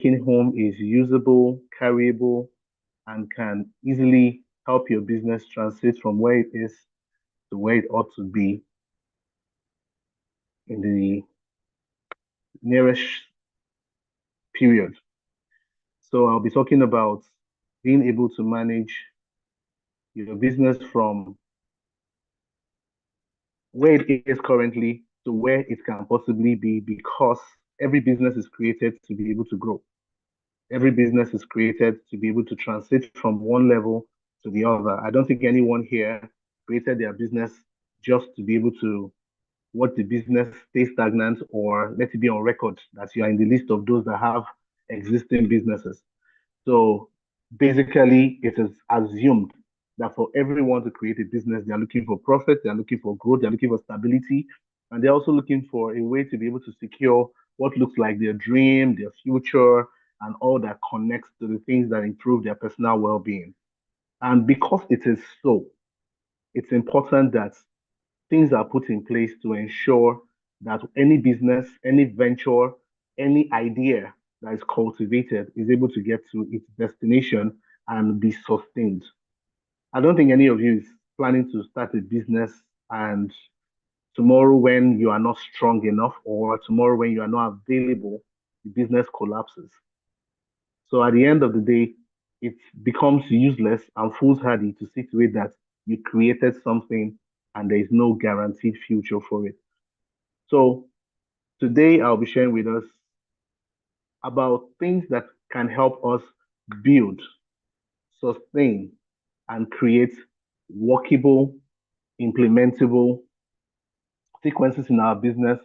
taking home is usable, carryable, and can easily help your business transit from where it is to where it ought to be in the nearest period. So I'll be talking about being able to manage your business from where it is currently to where it can possibly be because every business is created to be able to grow. Every business is created to be able to transit from one level to the other. I don't think anyone here created their business just to be able to watch the business stay stagnant or let it be on record that you are in the list of those that have existing businesses. So basically, it is assumed that for everyone to create a business, they're looking for profit, they're looking for growth, they're looking for stability, and they're also looking for a way to be able to secure what looks like their dream, their future, and all that connects to the things that improve their personal well being. And because it is so, it's important that things are put in place to ensure that any business, any venture, any idea that is cultivated is able to get to its destination and be sustained. I don't think any of you is planning to start a business and tomorrow when you are not strong enough or tomorrow when you are not available, the business collapses. So at the end of the day, it becomes useless and foolhardy to situate that you created something and there is no guaranteed future for it. So today I'll be sharing with us about things that can help us build, sustain, and create workable, implementable sequences in our business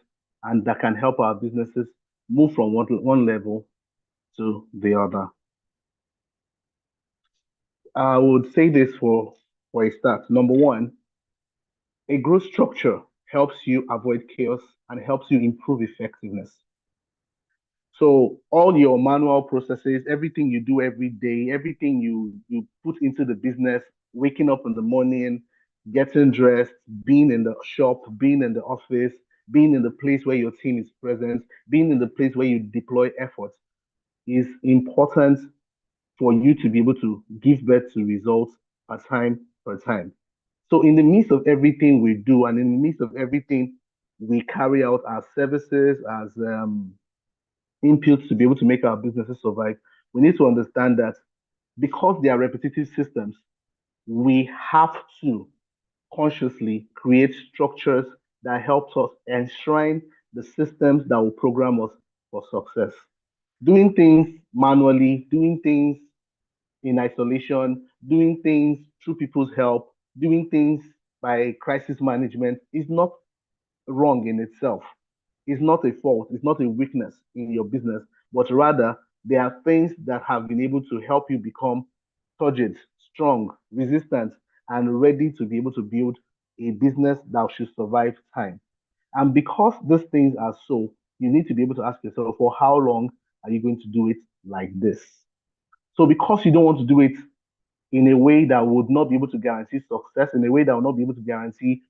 and that can help our businesses move from one level to the other. I would say this for a start. Number one, a growth structure helps you avoid chaos and helps you improve effectiveness. So all your manual processes, everything you do every day, everything you put into the business, waking up in the morning, getting dressed, being in the shop, being in the office, being in the place where your team is present, being in the place where you deploy efforts is important for you to be able to give birth to results per time. So in the midst of everything we do and in the midst of everything we carry out as services, as inputs to be able to make our businesses survive, we need to understand that because they are repetitive systems, we have to consciously create structures that help us enshrine the systems that will program us for success. Doing things manually, doing things in isolation, doing things through people's help, doing things by crisis management is not wrong in itself. It's not a fault, it's not a weakness in your business, but rather there are things that have been able to help you become turgid, strong, resistant, and ready to be able to build a business that should survive time. And because these things are so, you need to be able to ask yourself, for how long are you going to do it like this? So, because you don't want to do it in a way that would not be able to guarantee success, in a way that will not be able to guarantee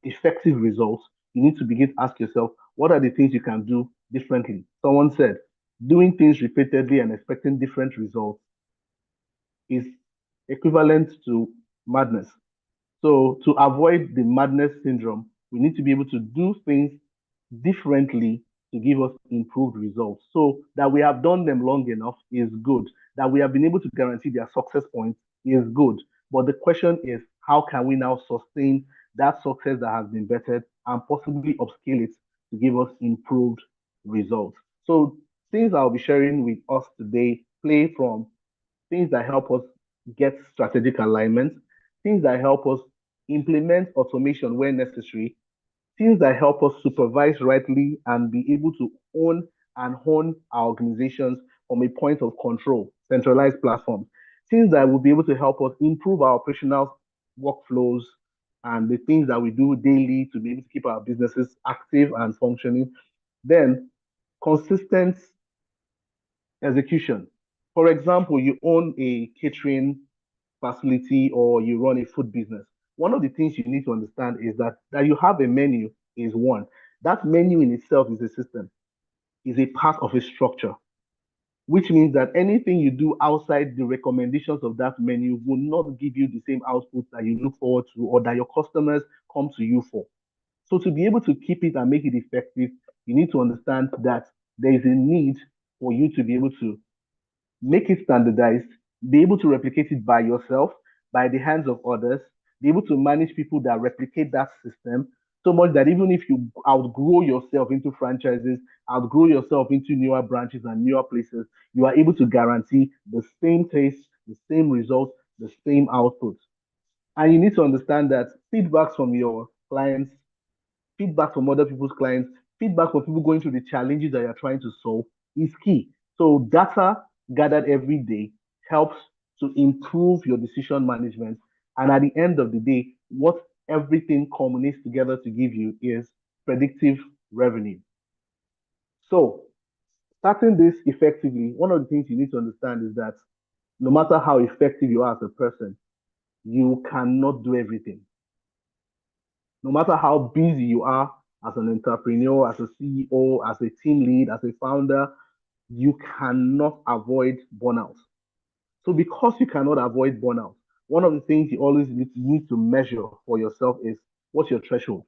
effective results, you need to begin to ask yourself, what are the things you can do differently? Someone said, doing things repeatedly and expecting different results is equivalent to madness. So, to avoid the madness syndrome, we need to be able to do things differently to give us improved results. So, that we have done them long enough is good. That we have been able to guarantee their success points is good. But the question is, how can we now sustain that success that has been bettered and possibly upscale it to give us improved results? So, things I'll be sharing with us today play from things that help us get strategic alignment, things that help us implement automation where necessary, things that help us supervise rightly and be able to own and hone our organizations from a point of control, centralized platforms, things that will be able to help us improve our operational workflows and the things that we do daily to be able to keep our businesses active and functioning. Then, consistent execution. For example, you own a catering facility or you run a food business. One of the things you need to understand is that you have a menu is one. That menu in itself is a system, is a part of a structure. which means that anything you do outside the recommendations of that menu will not give you the same output that you look forward to or that your customers come to you for. So to be able to keep it and make it effective, you need to understand that there is a need for you to be able to make it standardized, be able to replicate it by yourself, by the hands of others, be able to manage people that replicate that system so much that even if you outgrow yourself into franchises, outgrow yourself into newer branches and newer places, you are able to guarantee the same taste, the same results, the same output. And you need to understand that feedbacks from your clients, feedback from other people's clients, feedback from people going through the challenges that you're trying to solve is key. So data gathered every day helps to improve your decision management. And at the end of the day, what everything culminates together to give you is predictive revenue. So starting this effectively, one of the things you need to understand is that no matter how effective you are as a person, you cannot do everything. No matter how busy you are as an entrepreneur, as a CEO, as a team lead, as a founder, you cannot avoid burnout. So, because you cannot avoid burnout, one of the things you always need to measure for yourself is what's your threshold?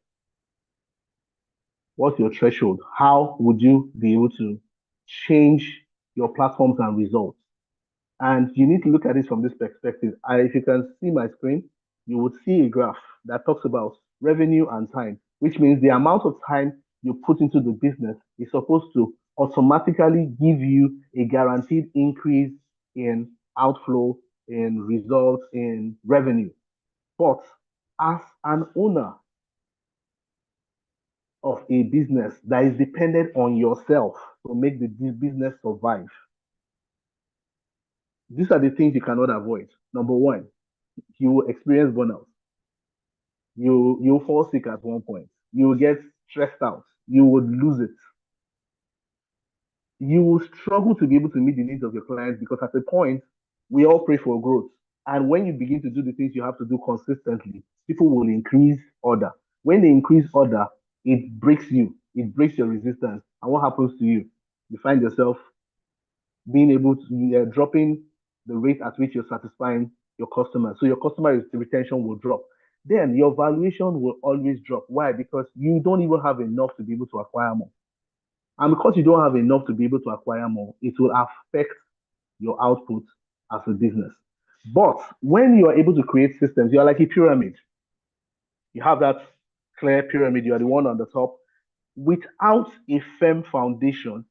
What's your threshold? How would you be able to change your platforms and results? And you need to look at it from this perspective. If you can see my screen, you would see a graph that talks about revenue and time, which means the amount of time you put into the business is supposed to automatically give you a guaranteed increase in outflow, in results, in revenue. But as an owner of a business that is dependent on yourself to make the business survive, these are the things you cannot avoid. Number one, you will experience burnout. You'll fall sick at one point. You will get stressed out. You would lose it. You will struggle to be able to meet the needs of your clients because at a point we all pray for growth. And when you begin to do the things you have to do consistently, people will increase order. When they increase order, it breaks you, it breaks your resistance. And what happens to you? You find yourself being able to dropping the rate at which you're satisfying your customers. So your customer retention will drop. Then your valuation will always drop. Why? Because you don't even have enough to be able to acquire more. And because you don't have enough to be able to acquire more, it will affect your output as a business. But when you are able to create systems, you're like a pyramid. You have that clear pyramid, you are the one on the top. Without a firm foundation,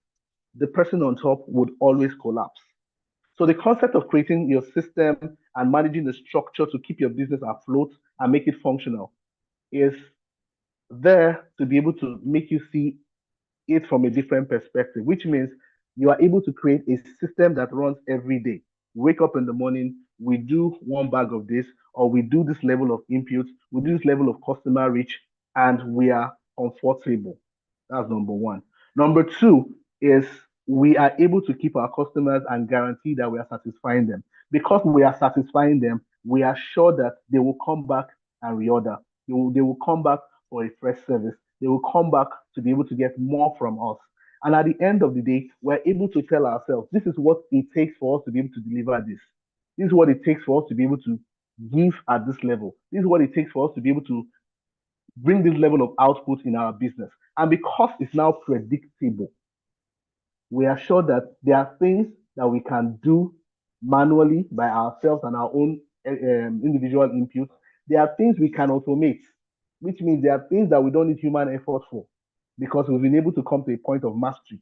the person on top would always collapse. So the concept of creating your system and managing the structure to keep your business afloat and make it functional is there to be able to make you see it from a different perspective, which means you are able to create a system that runs every day. Wake up in the morning, we do one bag of this, or we do this level of input, we do this level of customer reach, and we are comfortable. That's number one. Number two is we are able to keep our customers and guarantee that we are satisfying them. Because we are satisfying them, we are sure that they will come back and reorder. They will come back for a fresh service. They will come back to be able to get more from us. And at the end of the day, we're able to tell ourselves, this is what it takes for us to be able to deliver this. This is what it takes for us to be able to give at this level. This is what it takes for us to be able to bring this level of output in our business. And because it's now predictable, we are sure that there are things that we can do manually by ourselves and our own individual inputs. There are things we can automate, which means there are things that we don't need human effort for because we've been able to come to a point of mastery.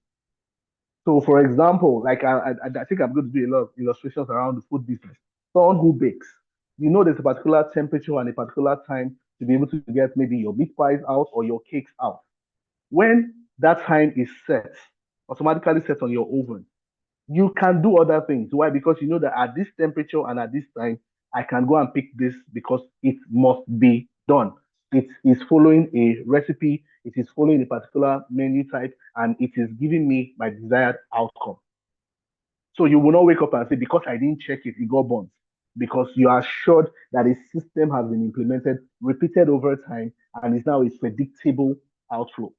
So, for example, like I think I'm going to do a lot of illustrations around the food business. Someone who bakes, you know, there's a particular temperature and a particular time to be able to get maybe your meat pies out or your cakes out. When that time is set, automatically set on your oven, you can do other things. Why? Because you know that at this temperature and at this time, I can go and pick this because it must be done. It is following a recipe, it is following a particular menu type, and it is giving me my desired outcome. So you will not wake up and say, because I didn't check it, it got burnt. Because you are assured that a system has been implemented, repeated over time, and is now a predictable outflow.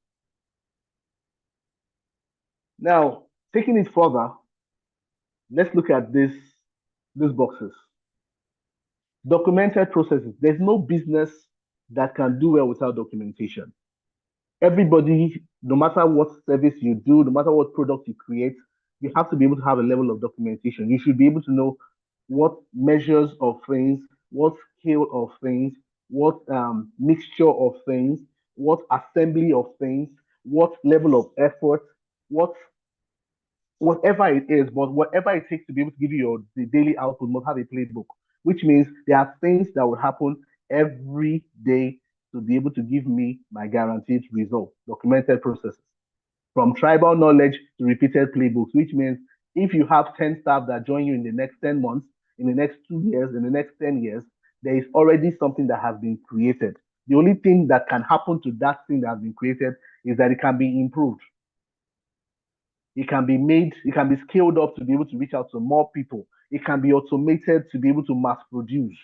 Now, taking it further, Let's look at these boxes. Documented processes. There's no business that can do well without documentation. Everybody, no matter what service you do, no matter what product you create, you have to be able to have a level of documentation. You should be able to know what measures of things, what scale of things, what mixture of things, what assembly of things, what level of effort, what whatever it is, but whatever it takes to be able to give you your the daily output must have a playbook, which means there are things that will happen every day to be able to give me my guaranteed result, documented processes. From tribal knowledge to repeated playbooks, which means if you have 10 staff that join you in the next 10 months, in the next 2 years, in the next 10 years, there is already something that has been created. The only thing that can happen to that thing that has been created is that it can be improved. It can be made, it can be scaled up to be able to reach out to more people. It can be automated to be able to mass produce.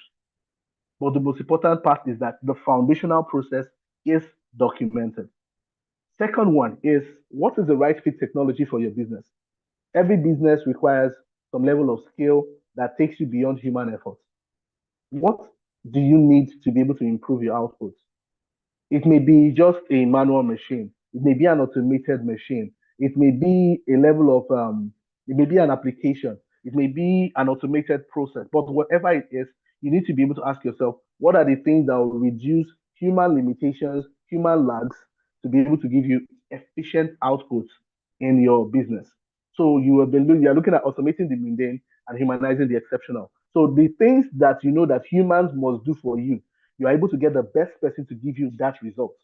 But the most important part is that the foundational process is documented. Second one is what is the right fit technology for your business? Every business requires some level of skill that takes you beyond human effort. What do you need to be able to improve your output? It may be just a manual machine. It may be an automated machine. It may be a level of, it may be an application. It may be an automated process. But whatever it is, you need to be able to ask yourself, what are the things that will reduce human limitations, human lags, to be able to give you efficient outputs in your business? So you are looking at automating the mundane and humanizing the exceptional. So the things that you know that humans must do for you, you are able to get the best person to give you that result.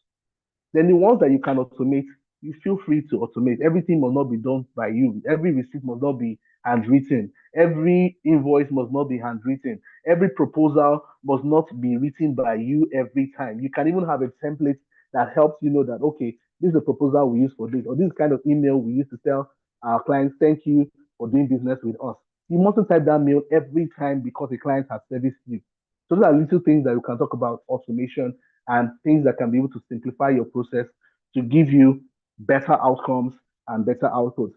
Then the ones that you can automate, you feel free to automate. Everything must not be done by you. Every receipt must not be handwritten. Every invoice must not be handwritten. Every proposal must not be written by you every time. You can even have a template that helps you know that, okay, this is the proposal we use for this, or this kind of email we use to tell our clients, thank you for doing business with us. You mustn't type that mail every time because the client has serviced you. So those are little things that you can talk about automation and things that can be able to simplify your process to give you better outcomes and better outputs.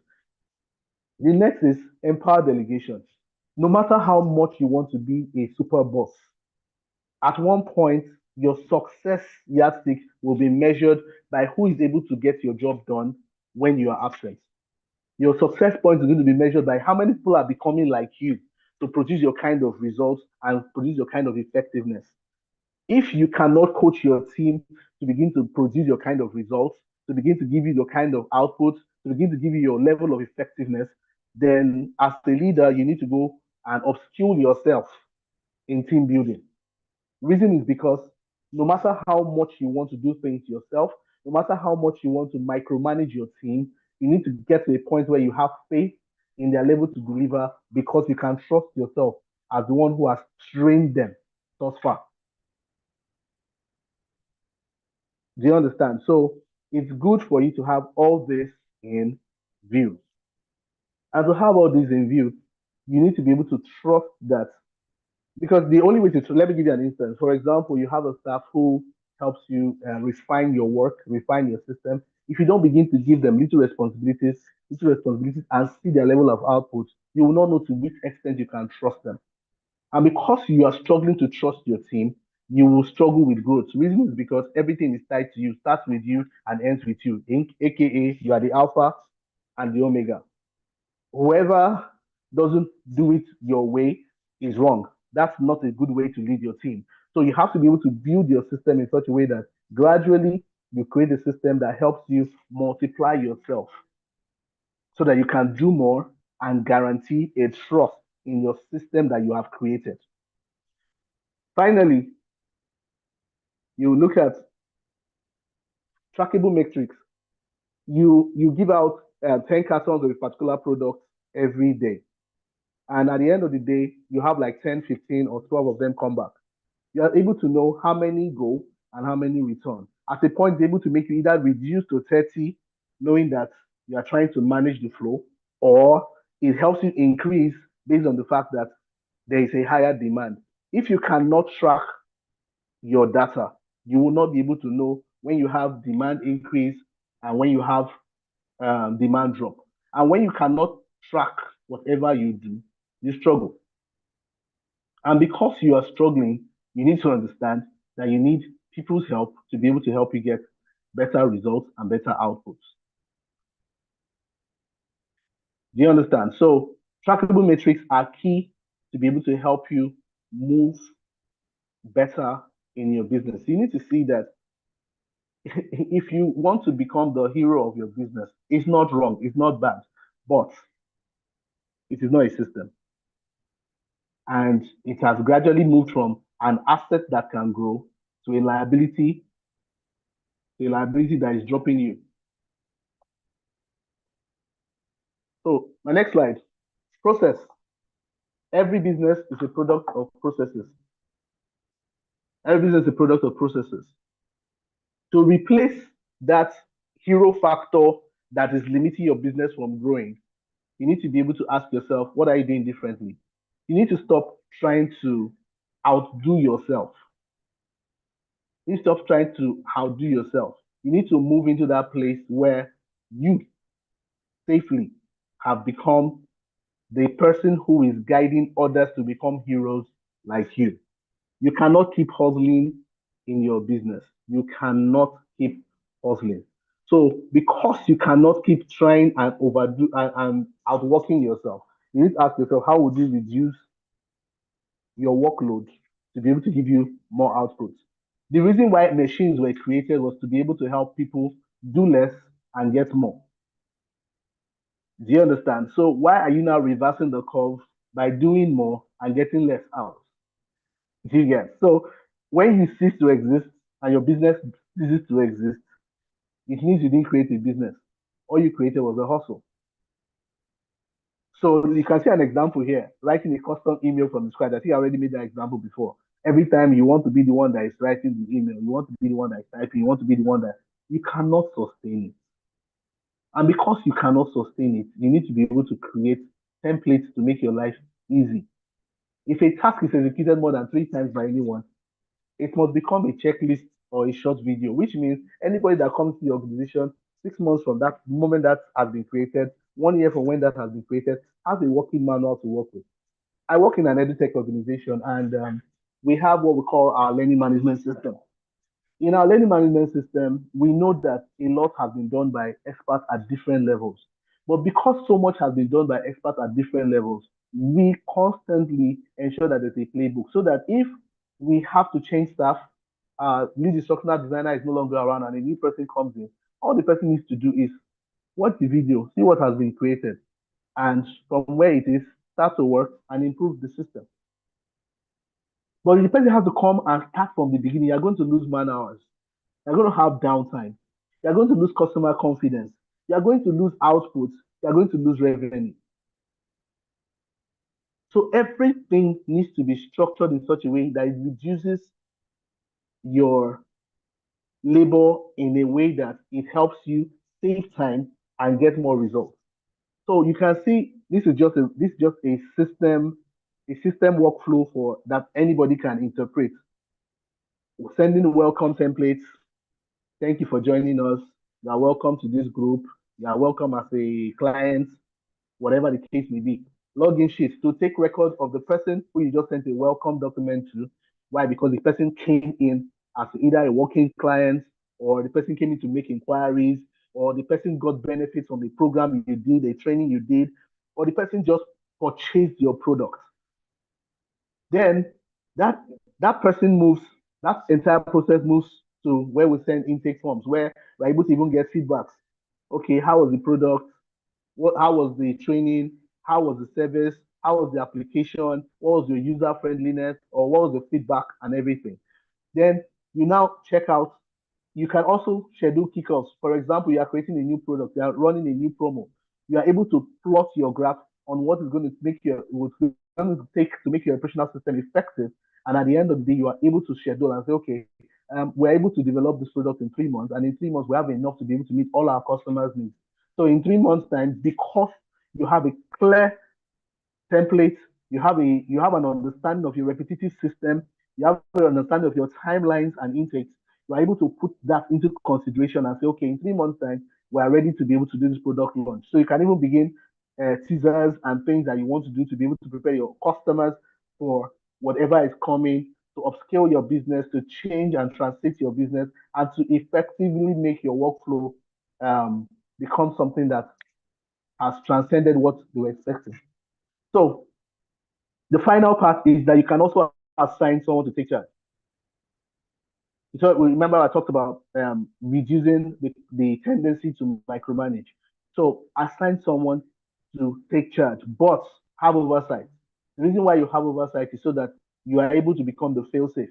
The next is empower delegation. No matter how much you want to be a super boss, at one point, your success yardstick will be measured by who is able to get your job done when you are absent. Your success point is going to be measured by how many people are becoming like you to produce your kind of results and produce your kind of effectiveness. If you cannot coach your team to begin to produce your kind of results, to begin to give you your kind of output, to begin to give you your level of effectiveness, then as a leader, you need to go and upskill yourself in team building. Reason is because no matter how much you want to do things yourself, no matter how much you want to micromanage your team, you need to get to a point where you have faith in their level to deliver because you can trust yourself as the one who has trained them thus far. Do you understand? So it's good for you to have all this in view. And to have all this in view, you need to be able to trust that because the only way to let me give you an instance. For example, you have a staff who helps you refine your work, refine your system. If you don't begin to give them little responsibilities, and see their level of output, you will not know to which extent you can trust them. And because you are struggling to trust your team, you will struggle with growth. The reason is because everything is tied to you, starts with you and ends with you, aka you are the alpha and the omega. Whoever doesn't do it your way is wrong. That's not a good way to lead your team. So you have to be able to build your system in such a way that gradually you create a system that helps you multiply yourself so that you can do more and guarantee a trust in your system that you have created. Finally, you look at trackable metrics. You give out 10 cartons of a particular product every day. And at the end of the day, you have like 10, 15, or 12 of them come back. You are able to know how many go and how many return. At a point, able to make you either reduce to 30, knowing that you are trying to manage the flow, or it helps you increase based on the fact that there is a higher demand. If you cannot track your data, you will not be able to know when you have demand increase and when you have demand drop. And when you cannot track whatever you do, you struggle. And because you are struggling, you need to understand that you need people's help to be able to help you get better results and better outputs. Do you understand? So, trackable metrics are key to be able to help you move better in your business. You need to see that if you want to become the hero of your business, it's not wrong, it's not bad, but it is not a system. And it has gradually moved from an asset that can grow to a liability that is dropping you. So, my next slide, process. Every business is a product of processes. Every business is a product of processes. To replace that hero factor that is limiting your business from growing, you need to be able to ask yourself, what are you doing differently? You need to stop trying to outdo yourself. You need to stop trying to outdo yourself. You need to move into that place where you safely have become the person who is guiding others to become heroes like you. You cannot keep hustling in your business. You cannot keep hustling. So because you cannot keep trying and overdo and outworking yourself, you need to ask yourself, how would you reduce your workload to be able to give you more output? The reason why machines were created was to be able to help people do less and get more. Do you understand? So why are you now reversing the curve by doing more and getting less out? Do you get? So when you cease to exist and your business ceases to exist, it means you didn't create a business. All you created was a hustle. So you can see an example here, writing a custom email from the scratch. I think I already made that example before. Every time you want to be the one that is writing the email, you want to be the one that is typing, you want to be the one that you cannot sustain it. And because you cannot sustain it, you need to be able to create templates to make your life easy. If a task is executed more than 3 times by anyone, it must become a checklist or a short video, which means anybody that comes to your organization 6 months from that moment that has been created, 1 year from when that has been created, has a working manual to work with. I work in an edutech organization, and we have what we call our learning management system. In our learning management system, we know that a lot has been done by experts at different levels. But because so much has been done by experts at different levels, we constantly ensure that there's a playbook so that if we have to change staff, lead instructional designer is no longer around and a new person comes in, all the person needs to do is watch the video, see what has been created, and from where it is, start to work and improve the system. But the person has to come and start from the beginning. You're going to lose man hours. You're going to have downtime. You're going to lose customer confidence. You're going to lose output. You're going to lose revenue. So everything needs to be structured in such a way that it reduces your labor in a way that it helps you save time and get more results. So you can see this is just a system workflow for that anybody can interpret. We're sending welcome templates. Thank you for joining us. You are welcome to this group. You are welcome as a client, whatever the case may be. Login sheets to take record of the person who you just sent a welcome document to. Why? Because the person came in as either a working client or the person came in to make inquiries or the person got benefits from the program you did, a training you did, or the person just purchased your product. Then that that person moves, that entire process moves to where we send intake forms, where we're able to even get feedbacks. Okay, how was the product? How was the training? How was the service? How was the application? What was your user friendliness? Or what was the feedback and everything? Then you now check out. You can also schedule kickoffs. For example, you are creating a new product, you are running a new promo. You are able to plot your graph on what is going to make your what's going to take to make your operational system effective. And at the end of the day, you are able to schedule and say, okay, we're able to develop this product in 3 months, and in 3 months we have enough to be able to meet all our customers' needs. So in 3 months' time, because you have a clear template, you have an understanding of your repetitive system, you have an understanding of your timelines and intakes, you are able to put that into consideration and say, okay, in 3 months' time, we are ready to be able to do this product launch. So you can even begin teasers and things that you want to do to be able to prepare your customers for whatever is coming, to upscale your business, to change and translate your business, and to effectively make your workflow um, become something that has transcended what they were expecting. So the final part is that you can also assign someone to take charge. So remember I talked about reducing the tendency to micromanage. So assign someone to take charge, but have oversight. The reason why you have oversight is so that you are able to become the fail-safe.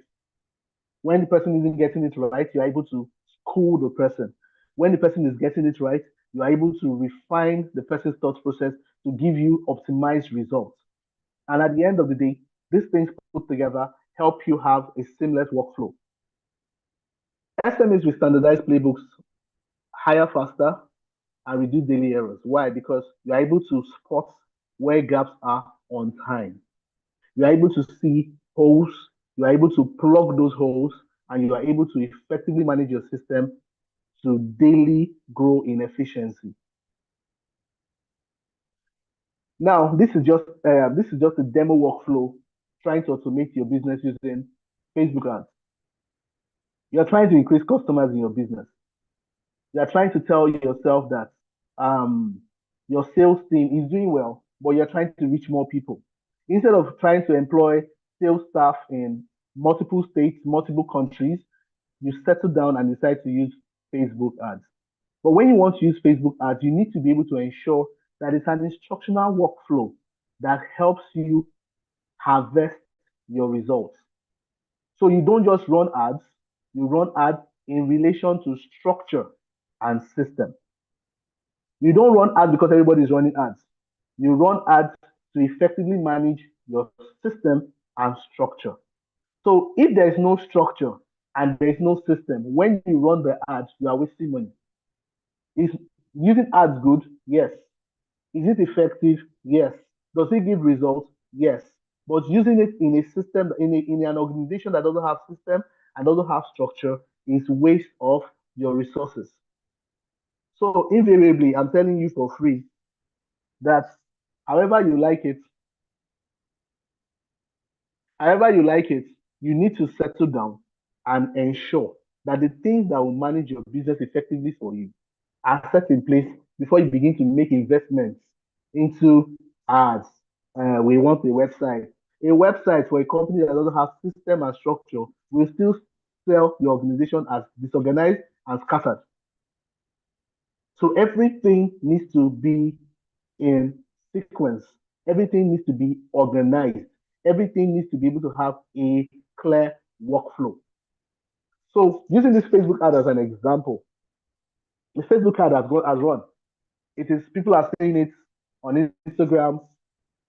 When the person isn't getting it right, you're able to school the person. When the person is getting it right, you are able to refine the person's thought process to give you optimized results. And at the end of the day, these things put together help you have a seamless workflow. SMEs with standardized playbooks hire faster and reduce daily errors. Why? Because you're able to spot where gaps are on time. You're able to see holes, you're able to plug those holes, and you are able to effectively manage your system to daily grow in efficiency. Now, this is just a demo workflow trying to automate your business using Facebook ads. You're trying to increase customers in your business. You're trying to tell yourself that um, your sales team is doing well, but you're trying to reach more people. Instead of trying to employ sales staff in multiple states, multiple countries, you settle down and decide to use Facebook ads. But when you want to use Facebook ads, you need to be able to ensure that it's an instructional workflow that helps you harvest your results. So you don't just run ads, you run ads in relation to structure and system. You don't run ads because everybody is running ads. You run ads to effectively manage your system and structure. So if there is no structure and there is no system, when you run the ads, you are wasting money. Is using ads good? Yes. Is it effective? Yes. Does it give results? Yes. But using it in a system, in an organization that doesn't have system and doesn't have structure is waste of your resources. So invariably, I'm telling you for free that however you like it, however you like it, you need to settle down and ensure that the things that will manage your business effectively for you are set in place before you begin to make investments into ads. We want a website. A website for a company that doesn't have system and structure will still sell your organization as disorganized and scattered. So everything needs to be in sequence. Everything needs to be organized. Everything needs to be able to have a clear workflow. So using this Facebook ad as an example, the Facebook ad has run. It is people are seeing it on Instagram,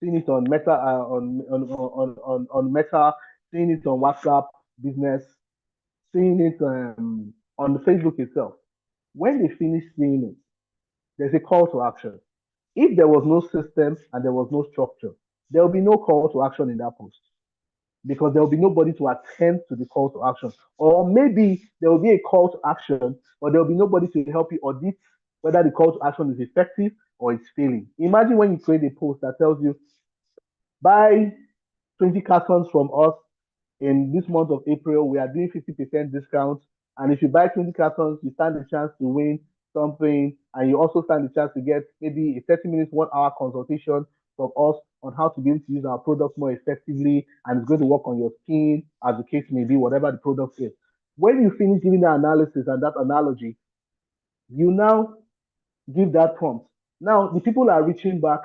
seeing it on Meta, on Meta, seeing it on WhatsApp Business, seeing it on the Facebook itself. When they finish seeing it, there's a call to action. If there was no system and there was no structure, there will be no call to action in that post because there will be nobody to attend to the call to action. Or maybe there will be a call to action, but there will be nobody to help you audit whether the call to action is effective or it's failing. Imagine when you create a post that tells you, buy 20 cartons from us in this month of April, we are doing 50% discount. And if you buy 20 cartons, you stand a chance to win something. And you also stand a chance to get maybe a 30 minutes, 1 hour consultation from us on how to be able to use our product more effectively. And it's going to work on your skin, as the case may be, whatever the product is. When you finish giving that analysis and that analogy, you now give that prompt. Now, the people are reaching back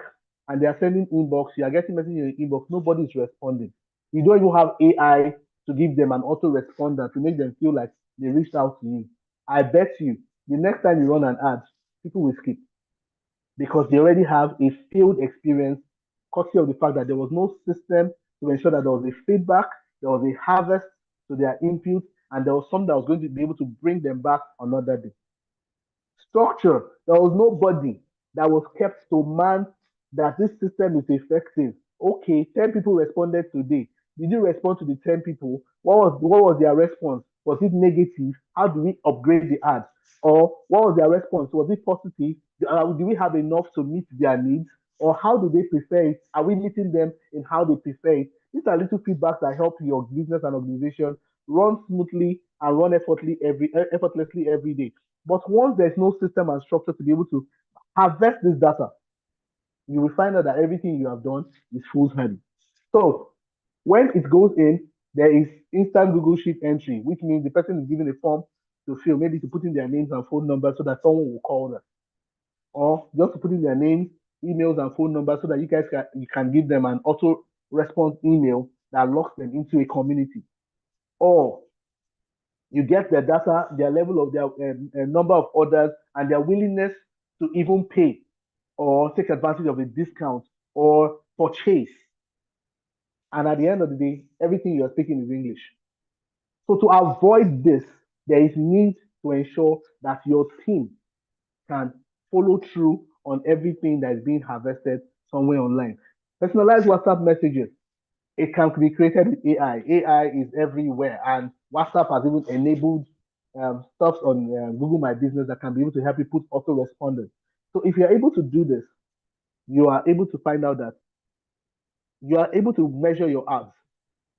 and they are sending inbox. You are getting messages in your inbox. Nobody is responding. You don't even have AI to give them an autoresponder to make them feel like they reached out to you. I bet you the next time you run an ad, people will skip because they already have a field experience, courtesy of the fact that there was no system to ensure that there was a feedback, there was a harvest to their input, and there was something that was going to be able to bring them back another day. Structure. There was nobody that was kept to man that this system is effective. Okay, 10 people responded today. Did you respond to the 10 people? What was their response? Was it negative? How do we upgrade the ads? Or what was their response? Was it positive? Do we have enough to meet their needs? Or how do they prefer it? Are we meeting them in how they prefer it? These are little feedbacks that help your business and organization run smoothly and run effortlessly every day. But once there's no system and structure to be able to harvest this data, you will find out that everything you have done is fool's heavy. So when it goes in, there is instant Google Sheet entry, which means the person is given a form to fill, maybe to put in their names and phone numbers so that someone will call them, or just to put in their names, emails, and phone numbers so that you can give them an auto response email that locks them into a community. Or you get their data, their level of their number of orders, and their willingness to even pay or take advantage of a discount or purchase. And at the end of the day, everything you're speaking is English. So to avoid this, there is need to ensure that your team can follow through on everything that is being harvested somewhere online. Personalized WhatsApp messages, it can be created with AI. AI is everywhere, and WhatsApp has even enabled stuff on Google My Business that can be able to help you put autoresponders. So if you're able to do this, you are able to find out that you are able to measure your ads,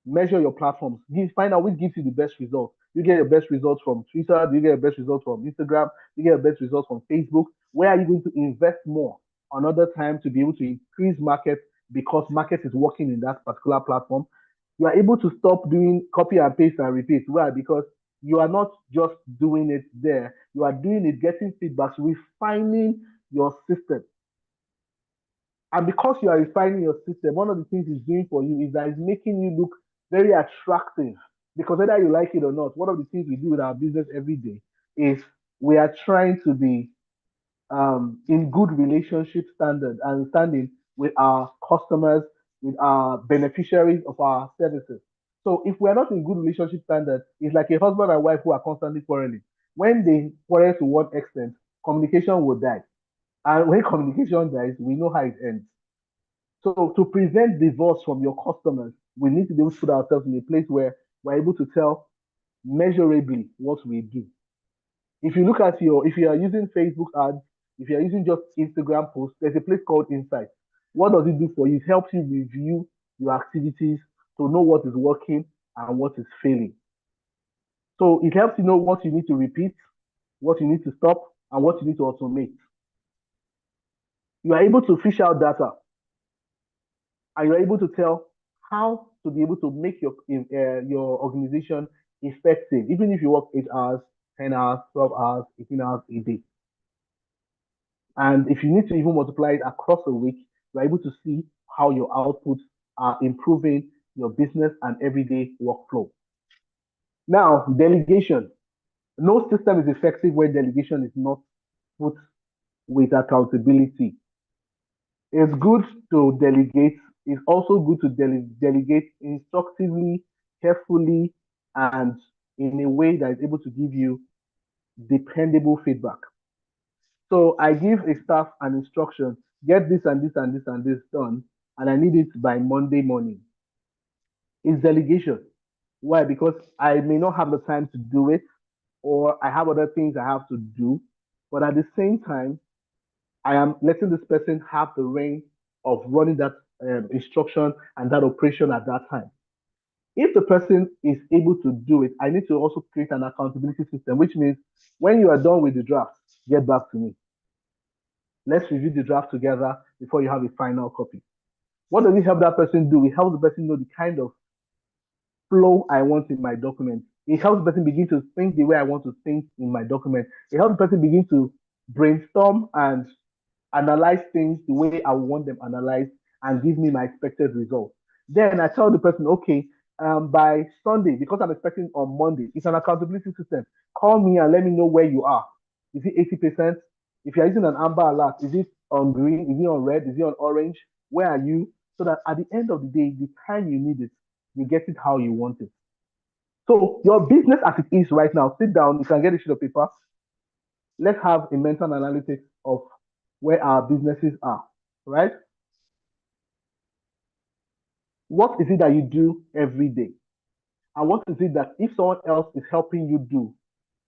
measure your platforms, find out which gives you the best results. You get your best results from Twitter, you get your best results from Instagram, you get your best results from Facebook. Where are you going to invest more another time to be able to increase market because market is working in that particular platform? You are able to stop doing copy and paste and repeat. Why? Because you are not just doing it there, you are doing it, getting feedbacks, refining your system. And because you are refining your system, one of the things it's doing for you is that it's making you look very attractive. Because whether you like it or not, one of the things we do with our business every day is we are trying to be in good relationship standard and standing with our customers, with our beneficiaries of our services. So if we're not in good relationship standard, it's like a husband and wife who are constantly quarreling. When they quarrel to one extent, communication will die. And when communication dies, we know how it ends. So to prevent divorce from your customers, we need to be able to put ourselves in a place where we're able to tell measurably what we do. If you look at if you are using Facebook ads, if you are using just Instagram posts, there's a place called Insights. What does it do for you? It helps you review your activities to know what is working and what is failing. So it helps you know what you need to repeat, what you need to stop, and what you need to automate. You are able to fish out data and you're able to tell how to be able to make your organization effective, even if you work 8 hours, 10 hours, 12 hours, 18 hours a day. And if you need to even multiply it across a week, you're able to see how your outputs are improving your business and everyday workflow. Now, delegation. No system is effective when delegation is not put with accountability. It's good to delegate. It's also good to delegate instructively, carefully, and in a way that is able to give you dependable feedback. So I give a staff an instruction, get this and this and this and this done, and I need it by Monday morning. It's delegation. Why? Because I may not have the time to do it, or I have other things I have to do. But at the same time, I am letting this person have the reign of running that instruction and that operation at that time. If the person is able to do it, I need to also create an accountability system, which means when you are done with the draft, get back to me. Let's review the draft together before you have a final copy. What does it help that person do? It helps the person know the kind of flow I want in my document. It helps the person begin to think the way I want to think in my document. It helps the person begin to brainstorm and analyze things the way I want them analyzed and give me my expected result. Then I tell the person, okay, by Sunday, because I'm expecting on Monday, it's an accountability system. Call me and let me know where you are. Is it 80%? If you're using an amber alert, is it on green? Is it on red? Is it on orange? Where are you? So that at the end of the day, the time you need it, you get it how you want it. So your business as it is right now, sit down, you can get a sheet of paper. Let's have a mental analytics of where our businesses are, right? What is it that you do every day? And what is it that if someone else is helping you do,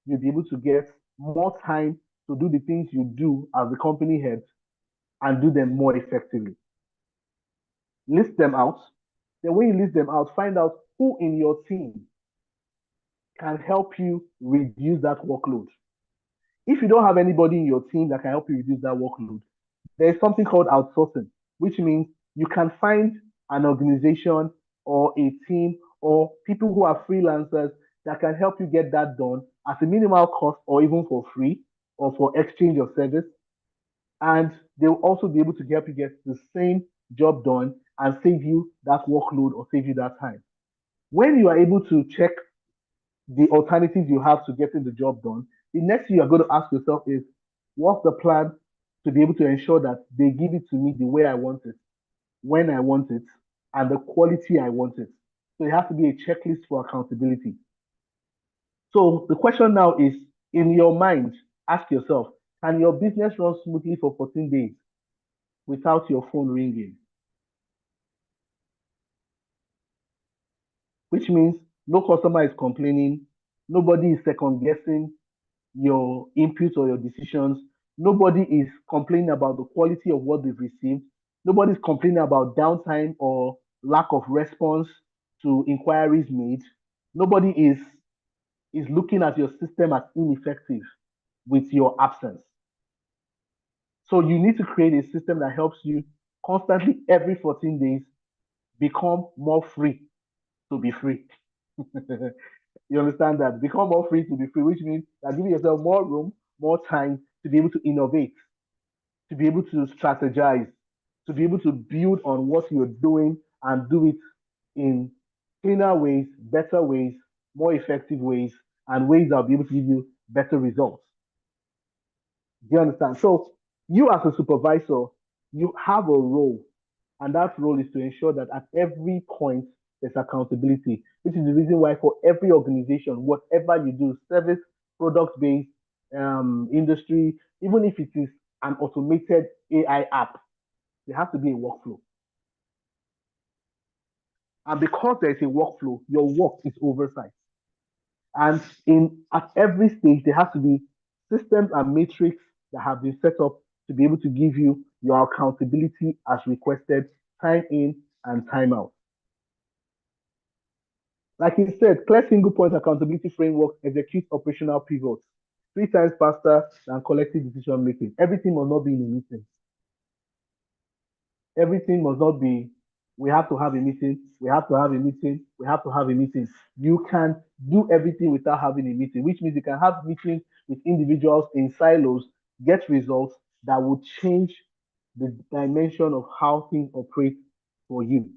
you'll be able to get more time to do the things you do as the company head and do them more effectively. List them out. Then, when you list them out, find out who in your team can help you reduce that workload. If you don't have anybody in your team that can help you reduce that workload, there's something called outsourcing, which means you can find an organization or a team or people who are freelancers that can help you get that done at a minimal cost or even for free or for exchange of service. And they'll also be able to help you get the same job done and save you that workload or save you that time. When you are able to check the alternatives you have to getting the job done, the next thing you're going to ask yourself is, what's the plan to be able to ensure that they give it to me the way I want it, when I want it, and the quality I want it? So it has to be a checklist for accountability. So the question now is, in your mind, ask yourself, can your business run smoothly for 14 days without your phone ringing? Which means no customer is complaining, nobody is second guessing your inputs or your decisions. Nobody is complaining about the quality of what they've received. Nobody's complaining about downtime or lack of response to inquiries made. Nobody is looking at your system as ineffective with your absence. So you need to create a system that helps you constantly every 14 days become more free to be free. You understand that? Become more free to be free, which means that giving yourself more room, more time to be able to innovate, to be able to strategize, to be able to build on what you're doing and do it in cleaner ways, better ways, more effective ways, and ways that will be able to give you better results. Do you understand? So, you as a supervisor, you have a role, and that role is to ensure that at every point there's accountability, which is the reason why for every organization, whatever you do, service, product based, industry, even if it is an automated AI app, there has to be a workflow. And because there is a workflow, your work is oversight. And in at every stage, there has to be systems and metrics that have been set up to be able to give you your accountability as requested, time in and time out. Like he said, clear single point accountability framework executes operational pivots 3 times faster than collective decision making. Everything must not be in a meeting. Everything must not be, we have to have a meeting, we have to have a meeting, we have to have a meeting. You can do everything without having a meeting, which means you can have meetings with individuals in silos, get results that will change the dimension of how things operate for you.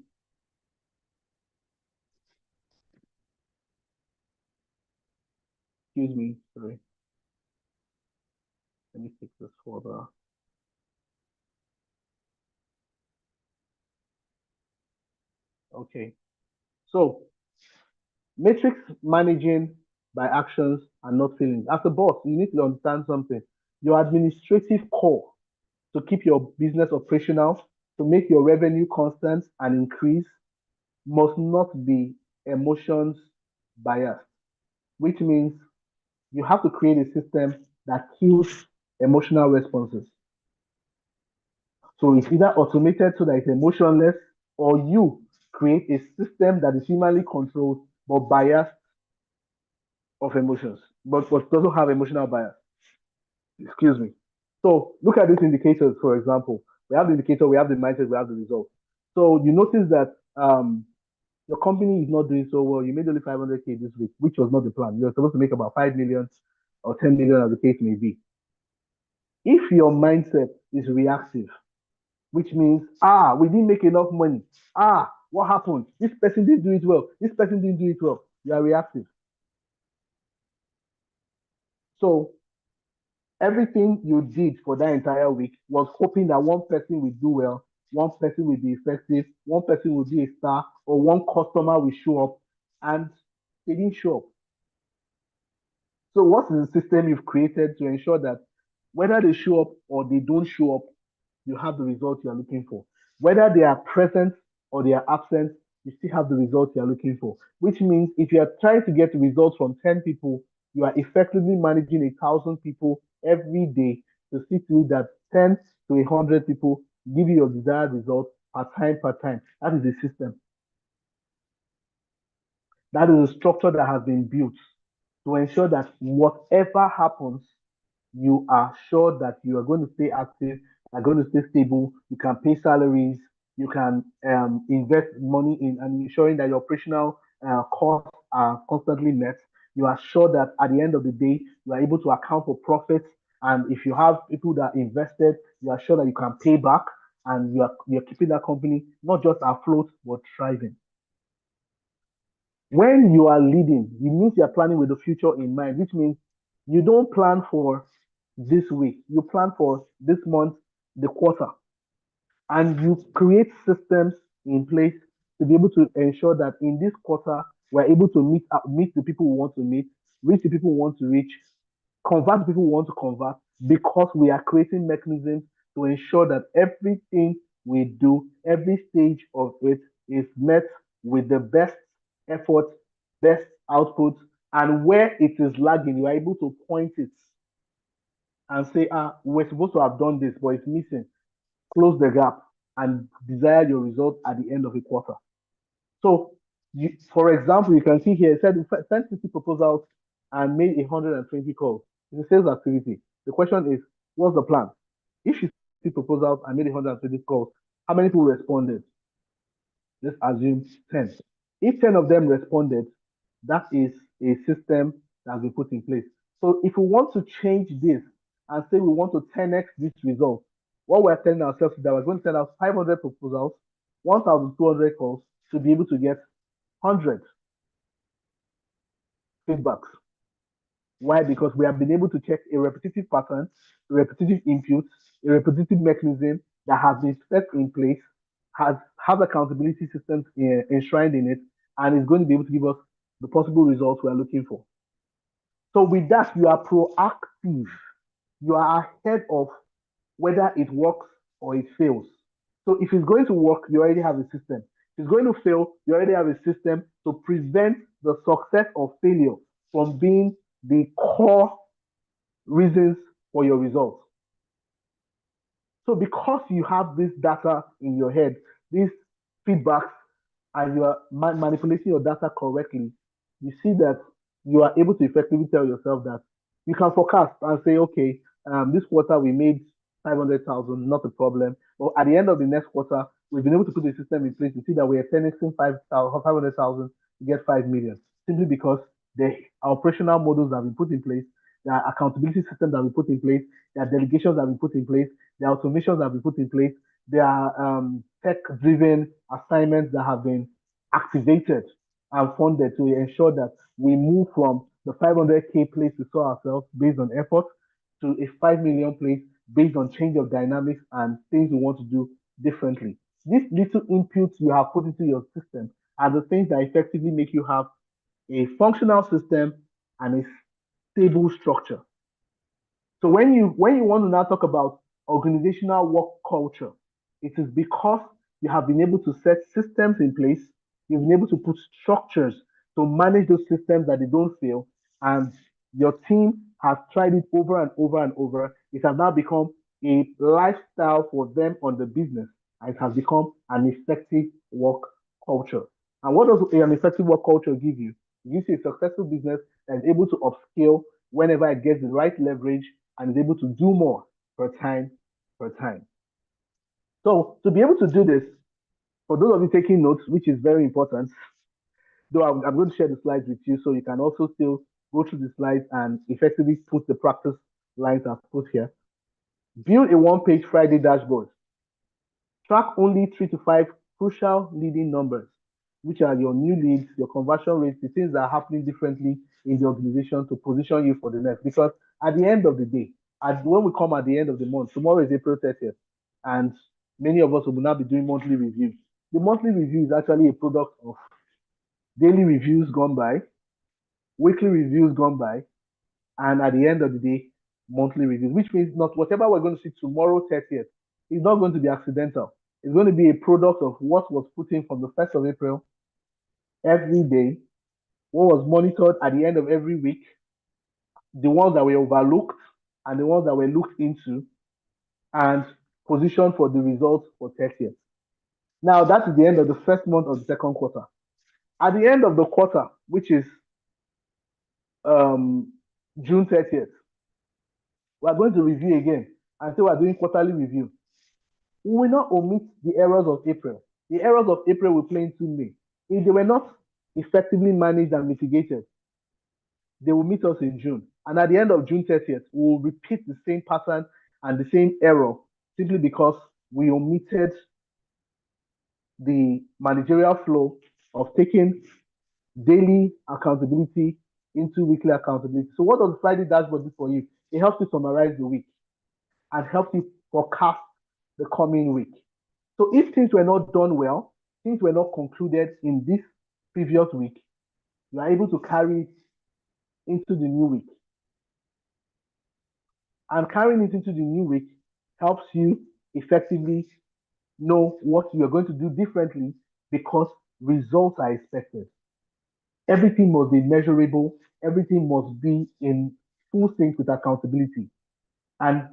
Excuse me, sorry. Let me take this further. Okay. So matrix managing by actions and not feelings. As a boss, you need to understand something. Your administrative core to keep your business operational, to make your revenue constant and increase, must not be emotions biased, which means you have to create a system that kills emotional responses. So it's either automated so that it's emotionless, or you create a system that is humanly controlled but biased of emotions, but doesn't have emotional bias. Excuse me. So look at these indicators, for example. We have the indicator, we have the mindset, we have the result. So you notice that your company is not doing so well. You made only 500K this week, which was not the plan. You're supposed to make about 5 million or 10 million, as the case may be. If your mindset is reactive, which means, we didn't make enough money. What happened? This person didn't do it well. This person didn't do it well. You are reactive. So everything you did for that entire week was hoping that one person will do well, one person will be effective, one person will be a star, or one customer will show up, and they didn't show up. So, what is the system you've created to ensure that whether they show up or they don't show up, you have the result you are looking for? Whether they are present or they are absent, you still have the result you are looking for. Which means if you are trying to get results from 10 people, you are effectively managing 1,000 people every day to see to it that 10 to 100 people, give you your desired result per time per time. That is the system. That is a structure that has been built to ensure that whatever happens, you are sure that you are going to stay active, are going to stay stable, you can pay salaries, you can invest money in and ensuring that your operational costs are constantly met. You are sure that at the end of the day, you are able to account for profits. And if you have people that invested, you are sure that you can pay back and you're keeping that company not just afloat but thriving. When you are leading, it means you are planning with the future in mind, which means you don't plan for this week, you plan for this month, the quarter, and you create systems in place to be able to ensure that in this quarter we're able to meet the people we want to meet, reach the people we want to reach, convert the people we want to convert, because we are creating mechanisms to ensure that everything we do, every stage of it is met with the best effort, best output, and where it is lagging, you are able to point it and say, we're supposed to have done this, but it's missing. Close the gap and desire your result at the end of a quarter. So, for example, you can see here, it said we sent 50 proposals and made 120 calls. It's a sales activity. The question is, what's the plan? If you see proposals and made 120 calls, how many people responded? Let's assume 10. If 10 of them responded, that is a system that has been put in place. So if we want to change this and say we want to 10x this result, what we're telling ourselves is that we're going to send out 500 proposals, 1,200 calls to be able to get 100 feedbacks. Why? Because we have been able to check a repetitive pattern, a repetitive input, a repetitive mechanism that has been set in place, has accountability systems enshrined in it, and is going to be able to give us the possible results we are looking for. So with that, you are proactive. You are ahead of whether it works or it fails. So if it's going to work, you already have a system. If it's going to fail, you already have a system to prevent the success or failure from being the core reasons for your results. So because you have this data in your head, these feedbacks, and you are manipulating your data correctly, you see that you are able to effectively tell yourself that you can forecast and say, okay, this quarter we made 500,000, not a problem. But at the end of the next quarter, we've been able to put the system in place to see that we are turning 500,000 to get 5 million, simply because the operational models that have been put in place, the accountability systems that have been put in place, there are delegations that have been put in place, there are automations that have been put in place, there are tech-driven assignments that have been activated and funded to ensure that we move from the 500K place we saw ourselves based on effort to a 5 million place based on change of dynamics and things we want to do differently. These little inputs you have put into your system are the things that effectively make you have a functional system and a stable structure. So when you want to now talk about organizational work culture, it is because you have been able to set systems in place, you've been able to put structures to manage those systems that they don't fail, and your team has tried it over and over and over. It has now become a lifestyle for them on the business, and it has become an effective work culture. And what does an effective work culture give you? It gives you a successful business that is able to upscale whenever it gets the right leverage and is able to do more per time per time. So to be able to do this, for those of you taking notes, which is very important, though I'm going to share the slides with you so you can also still go through the slides and effectively put the practice lines I've put here. Build a one-page Friday dashboard. Track only 3 to 5 crucial leading numbers, which are your new leads, your conversion rates, the things that are happening differently in the organization to position you for the next. Because at the end of the day, when we come at the end of the month, tomorrow is April 30th, and many of us will now be doing monthly reviews. The monthly review is actually a product of daily reviews gone by, weekly reviews gone by, and at the end of the day, monthly reviews, which means not whatever we're going to see tomorrow, 30th, is not going to be accidental. It's going to be a product of what was put in from the 1st of April every day, what was monitored at the end of every week, the ones that were overlooked and the ones that were looked into, and position for the results for 30th. Now, that is the end of the first month of the second quarter. At the end of the quarter, which is um, June 30th, we are going to review again and say we are doing quarterly review. We will not omit the errors of April. The errors of April will play into May. If they were not effectively managed and mitigated, they will meet us in June. And at the end of June 30th, we will repeat the same pattern and the same error simply because we omitted the managerial flow of taking daily accountability into weekly accountability. So, what does Friday dashboard do for you? It helps you summarize the week and helps you forecast the coming week. So, if things were not done well, things were not concluded in this previous week, you are able to carry it into the new week. And carrying it into the new week helps you effectively know what you're going to do differently because results are expected. Everything must be measurable, everything must be in full sync with accountability. And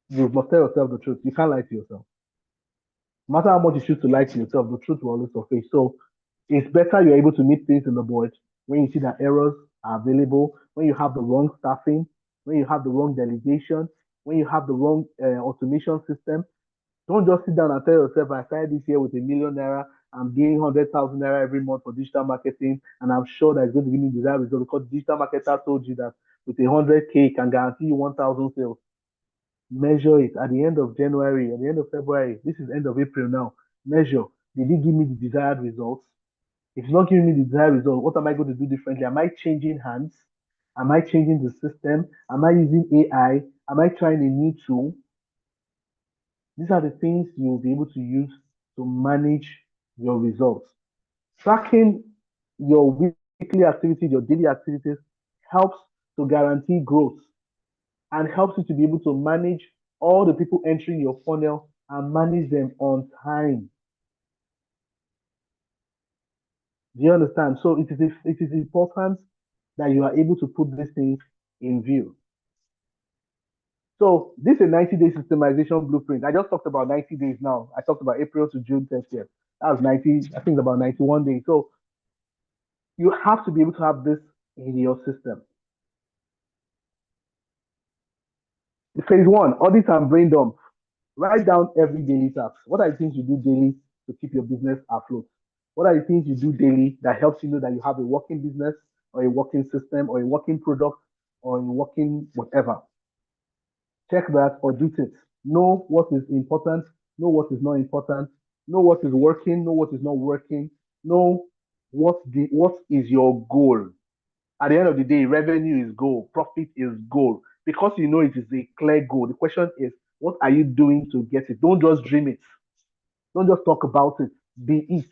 you must tell yourself the truth. You can't lie to yourself. No matter how much you choose to lie to yourself, the truth will always surface. So it's better you're able to nip things in the bud when you see that errors are available, when you have the wrong staffing, when you have the wrong delegation, when you have the wrong automation system. Don't just sit down and tell yourself, I started this year with ₦1 million. I'm gaining 100,000 naira every month for digital marketing, and I'm sure that it's going to give me desired results because digital marketer told you that with 100K can guarantee you 1,000 sales. Measure it at the end of January, at the end of February. This is end of April now. Measure. Did it give me the desired results? If it's not giving me the desired result, what am I going to do differently? Am I changing hands? Am I changing the system? Am I using AI? Am I trying a new tool? These are the things you'll be able to use to manage your results. Tracking your weekly activities, your daily activities helps to guarantee growth and helps you to be able to manage all the people entering your funnel and manage them on time. Do you understand? So it is important that you are able to put these things in view. So this is a 90-day systemization blueprint. I just talked about 90 days now. I talked about April to June 30th. That was 90, I think about 91 days. So you have to be able to have this in your system. Phase one, audit and brain dump. Write down every daily task. What are the things you do daily to keep your business afloat? What are the things you do daily that helps you know that you have a working business or a working system or a working product or a working whatever? Check that, audit it. Know what is important, know what is not important, know what is working, know what is not working, know what is your goal. At the end of the day, revenue is goal, profit is goal. Because you know it is a clear goal. The question is, what are you doing to get it? Don't just dream it. Don't just talk about it. Be it.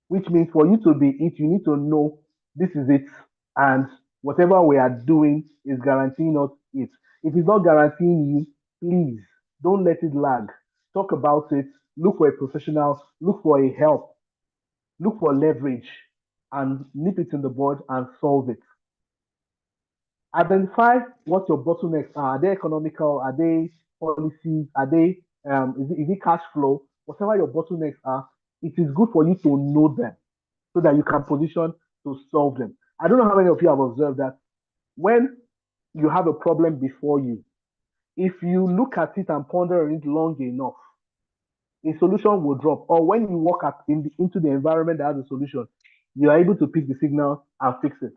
Which means for you to be it, you need to know this is it. And whatever we are doing is guaranteeing us it. If it's not guaranteeing you, please don't let it lag. Talk about it. Look for a professional. Look for a help. Look for leverage and nip it in the bud and solve it. Identify what your bottlenecks are. Are they economical? Are they policies? Are they is it cash flow? Whatever your bottlenecks are, it is good for you to know them so that you can position to solve them. I don't know how many of you have observed that when you have a problem before you, if you look at it and ponder on it long enough, a solution will drop. Or when you walk into the environment that has a solution, you are able to pick the signal and fix it.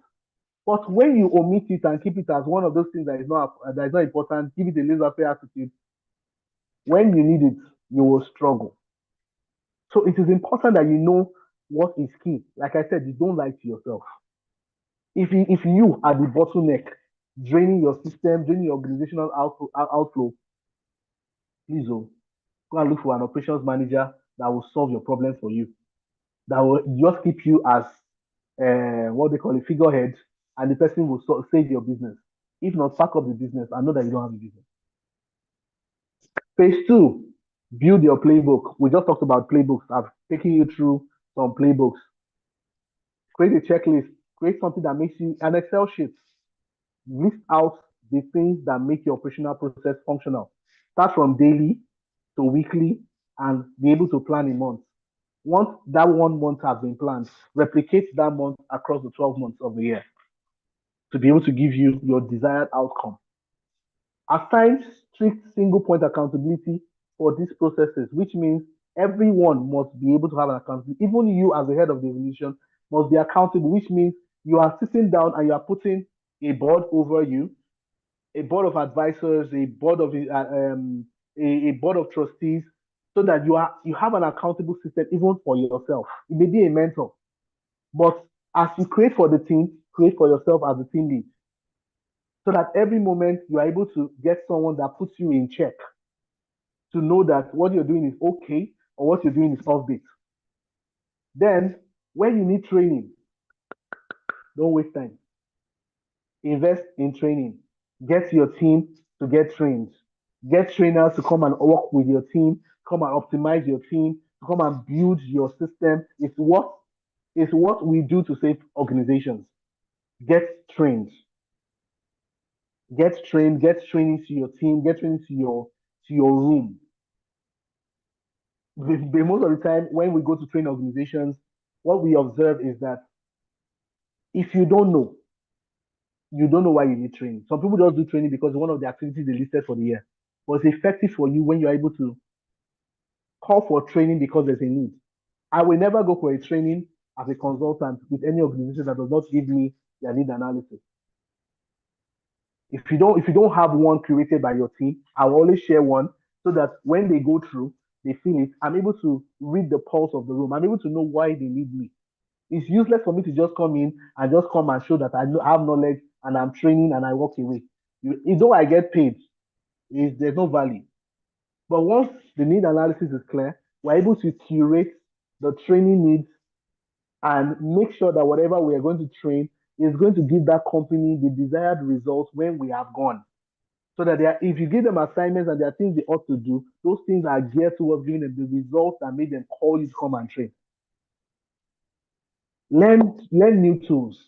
But when you omit it and keep it as one of those things that is not important, give it a laissez-faire attitude, when you need it, you will struggle. So it is important that you know what is key. Like I said, you don't lie to yourself. If you are the bottleneck, draining your system, draining your organizational outflow, please go and look for an operations manager that will solve your problem for you. That will just keep you as what they call a figurehead, and the person will save your business. If not, pack up the business and know that you don't have a business. Phase two, build your playbook. We just talked about playbooks. I've taken you through some playbooks. Create a checklist. Create something that makes you an Excel sheet. List out the things that make your operational process functional. Start from daily to weekly and be able to plan a month. Once that 1 month has been planned, replicate that month across the 12 months of the year to be able to give you your desired outcome. Assign strict single point accountability for these processes, which means everyone must be able to have an accountability. Even you, as the head of the organization, must be accountable, which means you are sitting down and you are putting a board over you, a board of advisors, a board of trustees, so that you have an accountable system even for yourself. It may be a mentor, but as you create for the team, create for yourself as a team lead, so that every moment you are able to get someone that puts you in check to know that what you're doing is okay or what you're doing is offbeat. Then, when you need training, don't waste time. Invest in training. Get your team to get trained. Get trainers to come and work with your team, come and optimize your team, to come and build your system. It's what we do to save organizations. Get trained. Get trained, get training to your team, get training to your room. Most of the time when we go to train organizations, what we observe is that if you don't know why you need training. Some people just do training because it's one of the activities they listed for the year. But it's effective for you when you're able to call for training because there's a need. I will never go for a training as a consultant with any organization that does not give me their need analysis. If you don't have one curated by your team, I will always share one so that when they go through, they feel it. I'm able to read the pulse of the room. I'm able to know why they need me. It's useless for me to just come in and just come and show that I have knowledge and I'm training and I walk away. Though I get paid, there's no value. But once the need analysis is clear, we're able to curate the training needs and make sure that whatever we are going to train is going to give that company the desired results when we have gone. So that if you give them assignments and there are things they ought to do, those things are geared towards giving them the results that made them call you to come and train. Learn new tools.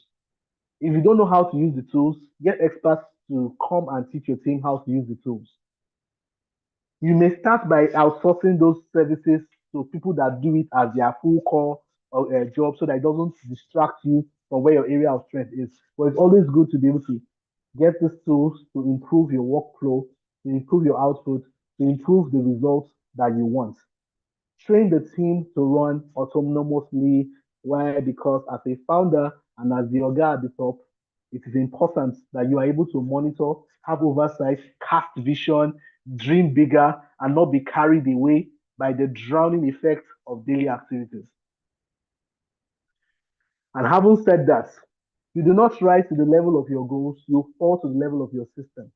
If you don't know how to use the tools, get experts to come and teach your team how to use the tools. You may start by outsourcing those services to people that do it as their full core job so that it doesn't distract you from where your area of strength is. But it's always good to be able to get these tools to improve your workflow, to improve your output, to improve the results that you want. Train the team to run autonomously. Why? Because as a founder and as the organ at the top, it is important that you are able to monitor, have oversight, cast vision, dream bigger, and not be carried away by the drowning effect of daily activities. And having said that, you do not rise to the level of your goals, you fall to the level of your system,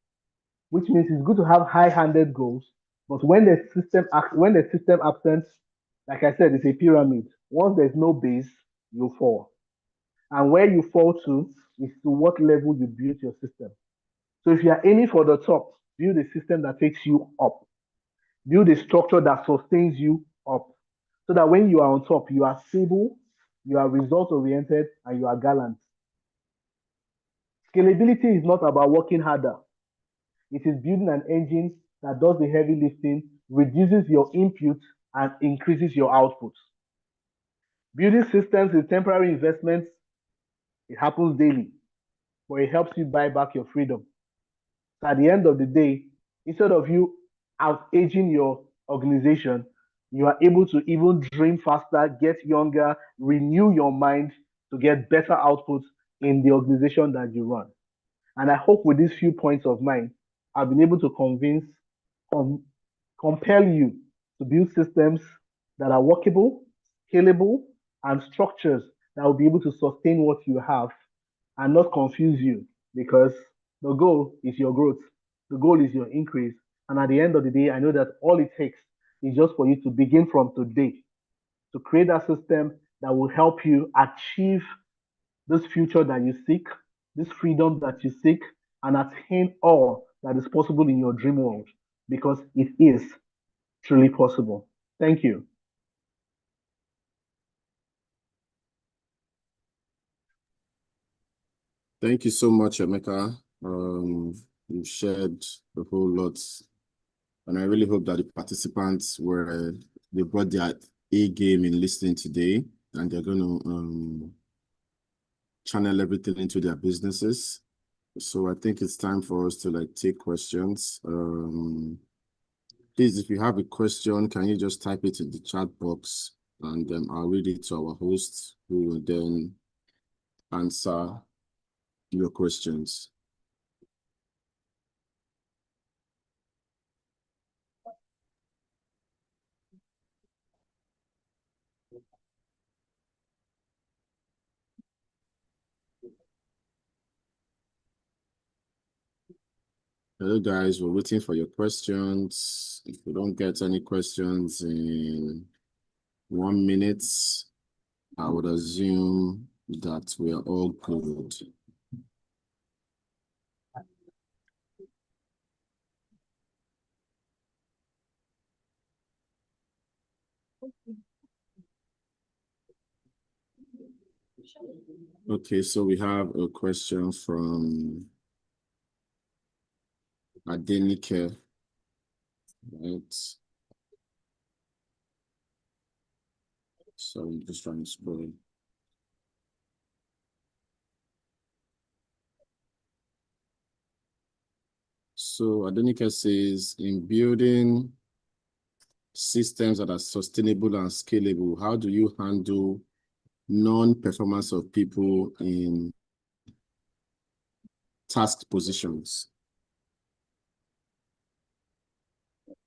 which means it's good to have high-handed goals, but when the system absent, like I said, it's a pyramid. Once there's no base, you fall. And where you fall to is to what level you build your system. So if you are aiming for the top, build a system that takes you up. Build a structure that sustains you up. So that when you are on top, you are stable, you are result oriented, and you are gallant. Scalability is not about working harder. It is building an engine that does the heavy lifting, reduces your input, and increases your output. Building systems is temporary investments. It happens daily, but it helps you buy back your freedom. So at the end of the day, instead of you out aging your organization, you are able to even dream faster, get younger, renew your mind to get better outputs in the organization that you run. And I hope with these few points of mine, I've been able to com- compel you to build systems that are workable, scalable, and structures that will be able to sustain what you have and not confuse you because the goal is your growth. The goal is your increase. And at the end of the day, I know that all it takes is just for you to begin from today to create that system that will help you achieve this future that you seek, this freedom that you seek, and attain all that is possible in your dream world because it is truly possible. Thank you. Thank you so much, Emeka. You shared a whole lot And I really hope that the participants they brought their A game in listening today, and they're going to channel everything into their businesses. So I think it's time for us to like take questions. Please, if you have a question, can you just type it in the chat box, and I'll read it to our host, who will then answer your questions. Hello, guys. We're waiting for your questions. If we don't get any questions in 1 minute, I would assume that we are all good. Okay, so we have a question from Adenike, right? So I'm just trying to scroll. So Adenike says, in building systems that are sustainable and scalable, how do you handle non-performance of people in task positions?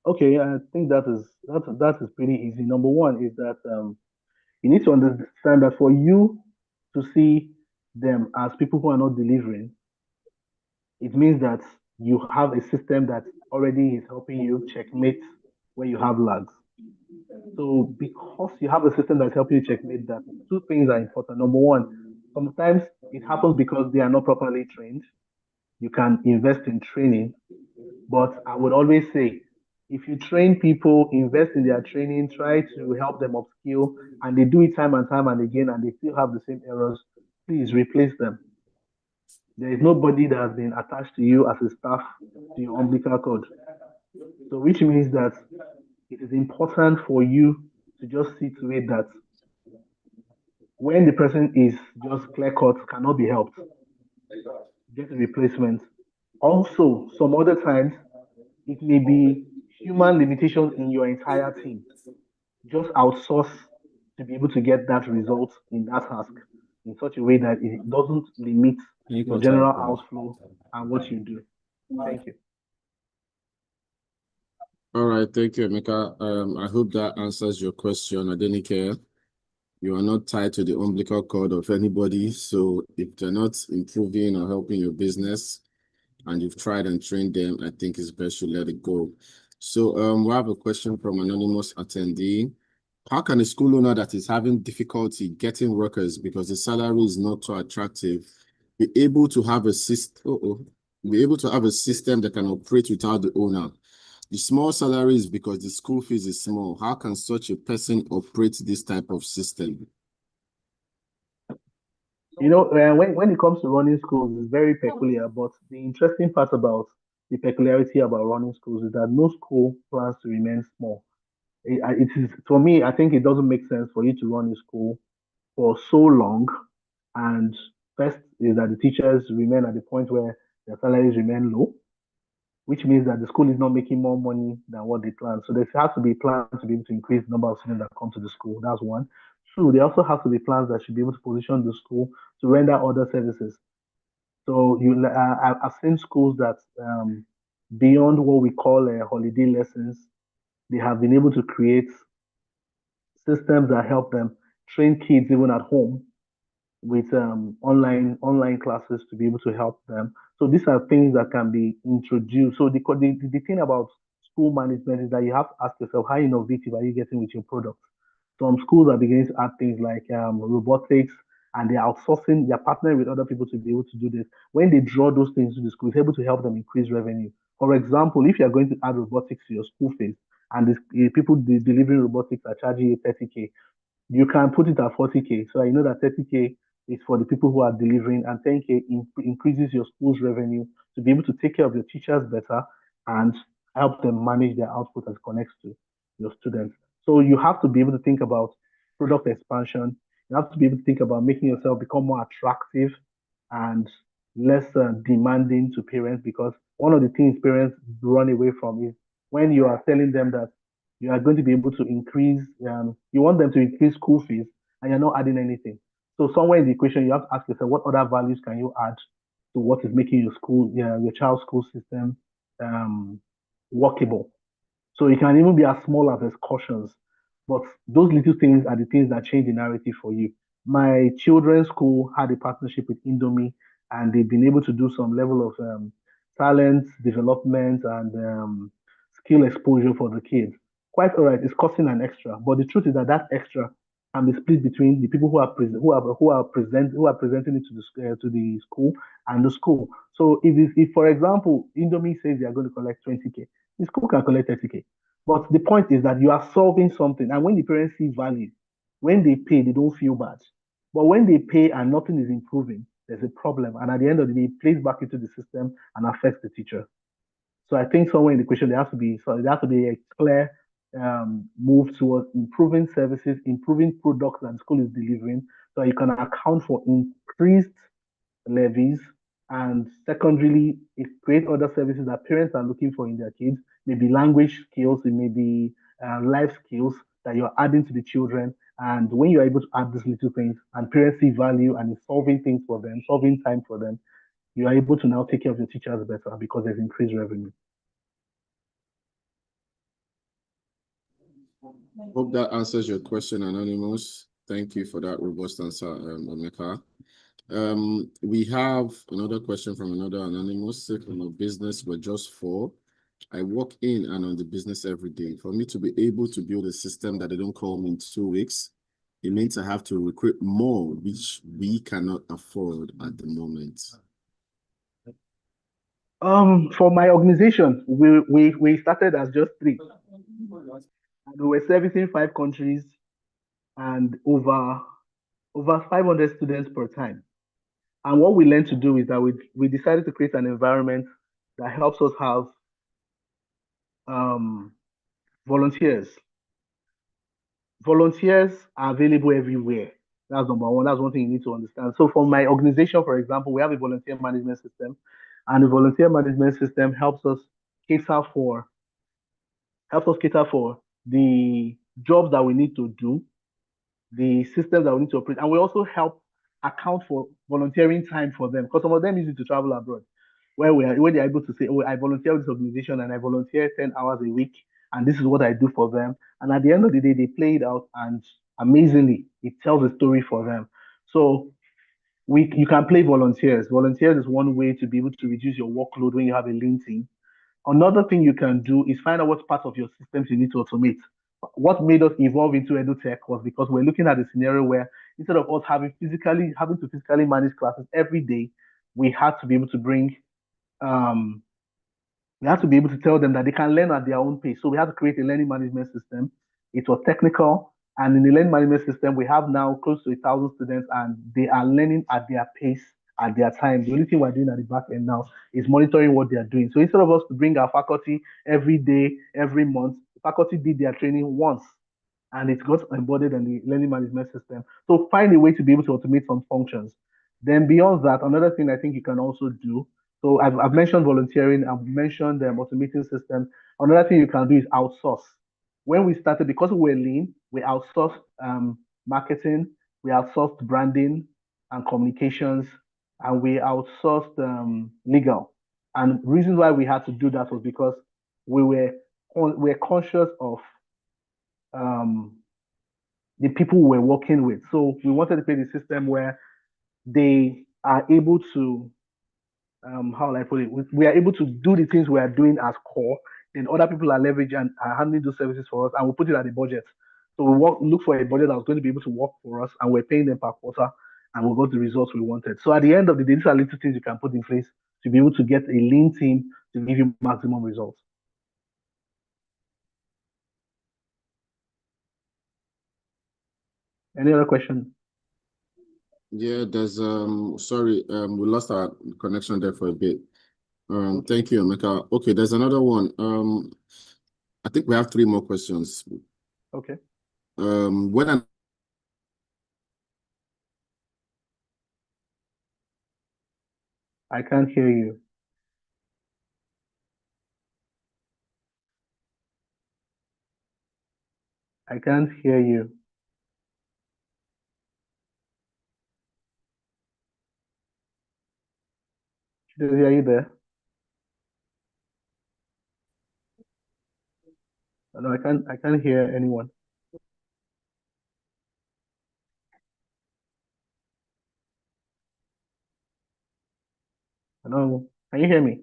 Okay, I think that is pretty easy. Number one is that you need to understand that for you to see them as people who are not delivering, it means that you have a system that already is helping you checkmate when you have lags. So because you have a system that's helping you checkmate that, two things are important. Number one, sometimes it happens because they are not properly trained. You can invest in training, but I would always say if you train people, invest in their training, try to help them upskill, and they do it time and time and again, and they still have the same errors, please replace them. There is nobody that has been attached to you as a staff to your umbilical cord. So, which means that it is important for you to just see to it that when the person is just clear cut, cannot be helped, get a replacement. Also, some other times, it may be human limitations in your entire team. Just outsource to be able to get that result in that task in such a way that it doesn't limit your general outflow and what you do. Thank you. All right, thank you, Emeka. I hope that answers your question, Adenike. You are not tied to the umbilical cord of anybody, so if they're not improving or helping your business, and you've tried and trained them, I think it's best you let it go. So we have a question from anonymous attendee. How can a school owner that is having difficulty getting workers because the salary is not too attractive be able to have a system? Be able to have a system that can operate without the owner? The small salary is because the school fees is small. How can such a person operate this type of system? When it comes to running schools, it's very peculiar. But the interesting part about the peculiarity about running schools is that no school plans to remain small. It is for me. I think it doesn't make sense for you to run a school for so long. And first is that the teachers remain at the point where their salaries remain low, which means that the school is not making more money than what they planned. So there has to be plans to be able to increase the number of students that come to the school. That's one. Two, there also has to be plans that should be able to position the school to render other services. So I've seen schools that beyond what we call holiday lessons, they have been able to create systems that help them train kids even at home with online classes to be able to help them. So these are things that can be introduced. So the thing about school management is that you have to ask yourself how innovative are you getting with your product. Some schools are beginning to add things like robotics, and they're outsourcing, they're partnering with other people to be able to do this. When they draw those things to the school, it's able to help them increase revenue. For example, if you're going to add robotics to your school fees, and the people delivering robotics are charging you 30K, you can put it at 40K. So I know that 30K is for the people who are delivering, and 10K increases your school's revenue to be able to take care of your teachers better and help them manage their output as connects to your students. So you have to be able to think about product expansion. You have to be able to think about making yourself become more attractive and less demanding to parents, because one of the things parents run away from is when you are telling them that you are going to be able to increase, you want them to increase school fees and you're not adding anything. So somewhere in the equation, you have to ask yourself, what other values can you add to what is making your school, your child's school system um, workable? So it can even be as small as excursions. But those little things are the things that change the narrative for you. My children's school had a partnership with Indomie, and they've been able to do some level of talent development and skill exposure for the kids. Quite all right, it's costing an extra, but the truth is that that extra can be split between the people who are presenting it to the school and the school. So if for example Indomie says they are going to collect 20K, the school can collect 30K. But the point is that you are solving something. And when the parents see value, when they pay, they don't feel bad. But when they pay and nothing is improving, there's a problem. And at the end of the day, it plays back into the system and affects the teacher. So I think somewhere in the question there has to be a clear move towards improving services, improving products that the school is delivering, so you can account for increased levies, and secondarily, it create other services that parents are looking for in their kids, maybe language skills, it may be life skills that you're adding to the children. And when you're able to add these little things and parents see value and it's solving things for them, solving time for them, you are able to now take care of your teachers better because there's increased revenue. Hope that answers your question, Anonymous. Thank you for that robust answer, Omeka. We have another question from another Anonymous. From a business, we're just four. I walk in and on the business every day. For me to be able to build a system that they don't call me in 2 weeks, it means I have to recruit more, which we cannot afford at the moment. For my organization, we started as just three, and we were servicing 5 countries and over 500 students per time. And what we learned to do is that we decided to create an environment that helps us have um, volunteers. Volunteers are available everywhere. That's number one. That's one thing you need to understand. So for my organization, for example, we have a volunteer management system, and the volunteer management system cater for cater for the jobs that we need to do, the systems that we need to operate, and we also help account for volunteering time for them, because some of them use it to travel abroad, where they're able to say, "Oh, I volunteer with this organization and I volunteer 10 hours a week, and this is what I do for them." And at the end of the day, they play it out, and amazingly, it tells a story for them. So you can play volunteers. Volunteers is one way to be able to reduce your workload when you have a lean team. Another thing you can do is find out what part of your systems you need to automate. What made us evolve into EduTech was because we're looking at a scenario where instead of us having to physically manage classes every day, we had to be able to bring um, we have to be able to tell them that they can learn at their own pace. So we have to create a learning management system. It was technical, and in the learning management system, we have now close to 1,000 students, and they are learning at their pace, at their time. The only thing we're doing at the back end now is monitoring what they are doing. So instead of us to bring our faculty every day, every month, the faculty did their training once, and it got embodied in the learning management system. So find a way to be able to automate some functions. Then beyond that, another thing I think you can also do. So I've mentioned volunteering, I've mentioned automating systems. Another thing you can do is outsource. When we started, because we were lean, we outsourced marketing, we outsourced branding and communications, and we outsourced legal. And reasons why we had to do that was because we were conscious of um, the people we were working with. So we wanted to create a system where they are able to, how will I put it? We are able to do the things we are doing as core, then other people are leveraging and are handling those services for us, and we put it at the budget. So look for a budget that was going to be able to work for us, and we're paying them per quarter, and we got the results we wanted. So at the end of the day, these are little things you can put in place to be able to get a lean team to give you maximum results. Any other question? Yeah, there's sorry, we lost our connection there for a bit. Okay. Thank you, Emeka. Okay, there's another one. I think we have three more questions. Okay. When an I can't hear you. I can't hear you. Chidozie, are you there? No, I can't hear anyone. No. Can you hear me?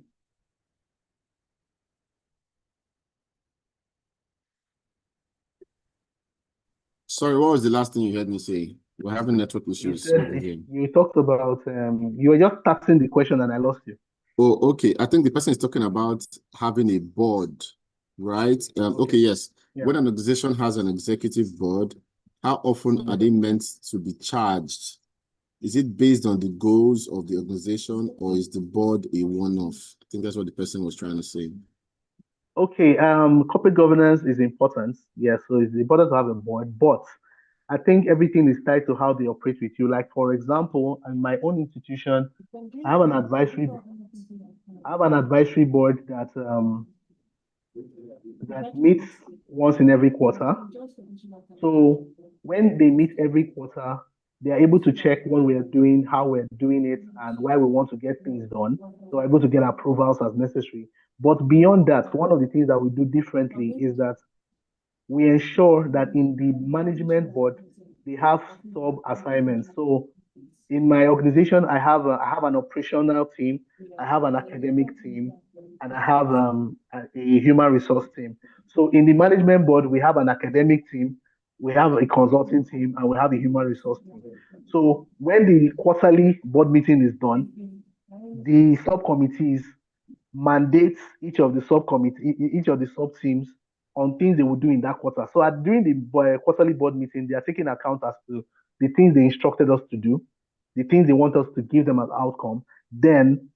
Sorry, what was the last thing you heard me say? We're having network You issues over said here. you talked about you were just starting the question and I lost you. Oh, okay. I think the person is talking about having a board, right? Okay, Okay. yes. Yeah. When an organization has an executive board, how often are they Mhm. meant to be charged? Is it based on the goals of the organization or is the board a one-off? I think that's what the person was trying to say. Okay. Corporate governance is important. Yeah, so it's important to have a board, but I think everything is tied to how they operate with you. Like for example, in my own institution, I have an advisory I have an advisory board that meets once in every quarter. So when they meet every quarter, they are able to check what we are doing, how we're doing it, and why we want to get things done. So we're able to get approvals as necessary. But beyond that, one of the things that we do differently is that we ensure that in the management board, they have sub assignments. So in my organization, I have an operational team, I have an academic team, and I have a human resource team. So in the management board, we have an academic team, we have a consulting team, and we have a human resource team. So when the quarterly board meeting is done, the subcommittees mandate each of the sub teams on things they will do in that quarter. So during the quarterly board meeting, they are taking account as to the things they instructed us to do, the things they want us to give them as outcome. Then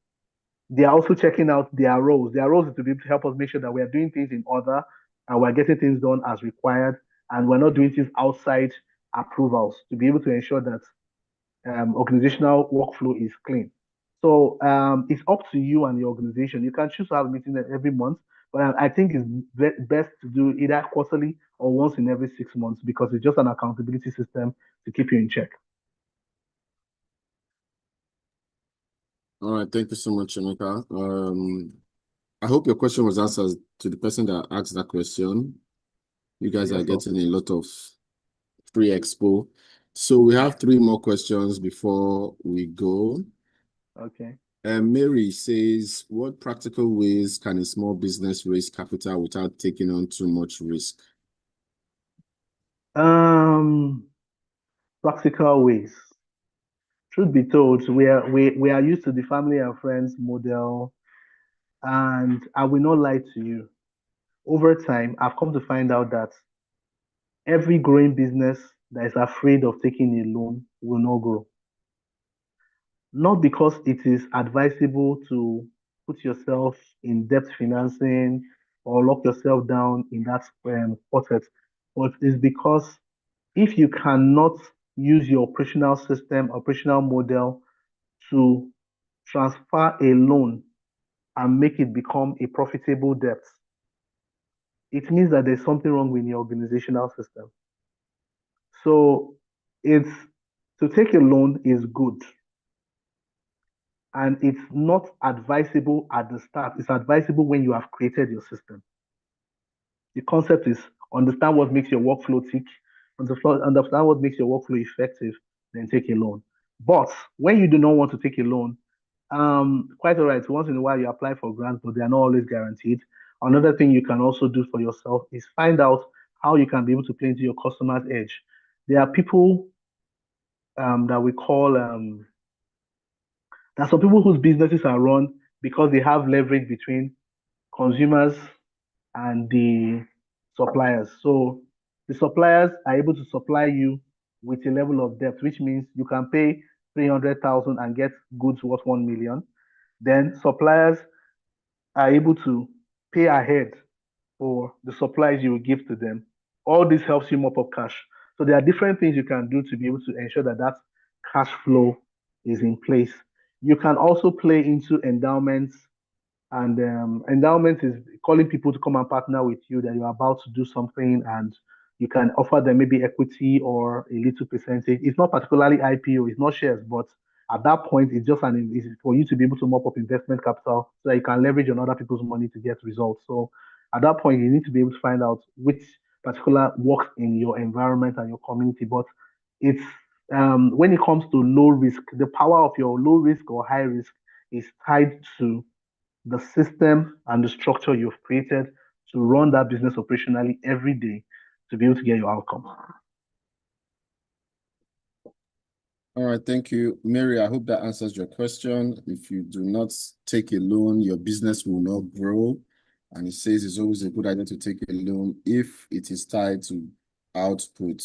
they are also checking out their roles. Their roles is to be able to help us make sure that we are doing things in order and we're getting things done as required, and we're not doing things outside approvals to be able to ensure that organizational workflow is clean. So it's up to you and the organization. You can choose to have a meeting every month, but I think it's best to do either quarterly or once in every 6 months because it's just an accountability system to keep you in check. All right, thank you so much, Emeka. I hope your question was answered to the person that asked that question. You guys are Yes, sir. getting a lot of free expo. So we have three more questions before we go. Okay. Mary says, what practical ways can a small business raise capital without taking on too much risk? Um, Practical ways. Truth be told, we are used to the family and friends model, and I will not lie to you. Over time, I've come to find out that every growing business that is afraid of taking a loan will not grow. Not because it is advisable to put yourself in debt financing or lock yourself down in that pocket, but it's because if you cannot use your operational system, operational model to transfer a loan and make it become a profitable debt, it means that there's something wrong with your organizational system. So it's to take a loan is good and it's not advisable at the start. It's advisable when you have created your system. The concept is understand what makes your workflow tick, understand what makes your workflow effective, then take a loan. But when you do not want to take a loan, quite all right. Once in a while, you apply for grants, but they are not always guaranteed. Another thing you can also do for yourself is find out how you can be able to play into your customer's edge. There are people that we call there are some people whose businesses are run because they have leverage between consumers and the suppliers. So the suppliers are able to supply you with a level of debt, which means you can pay 300,000 and get goods worth 1 million. Then suppliers are able to pay ahead for the supplies you will give to them. All this helps you mop up cash. So there are different things you can do to be able to ensure that that cash flow is in place. You can also play into endowments, and endowment is calling people to come and partner with you that you're about to do something, and you can offer them maybe equity or a little percentage. It's not particularly IPO, it's not shares, but at that point, it's just it's for you to be able to mop up investment capital so that you can leverage on other people's money to get results. So at that point, you need to be able to find out which particular works in your environment and your community. But it's when it comes to low risk, the power of your low risk or high risk is tied to the system and the structure you've created to run that business operationally every day to be able to get your outcome. All right, thank you. Mary, I hope that answers your question. If you do not take a loan, your business will not grow. And it says it's always a good idea to take a loan if it is tied to output.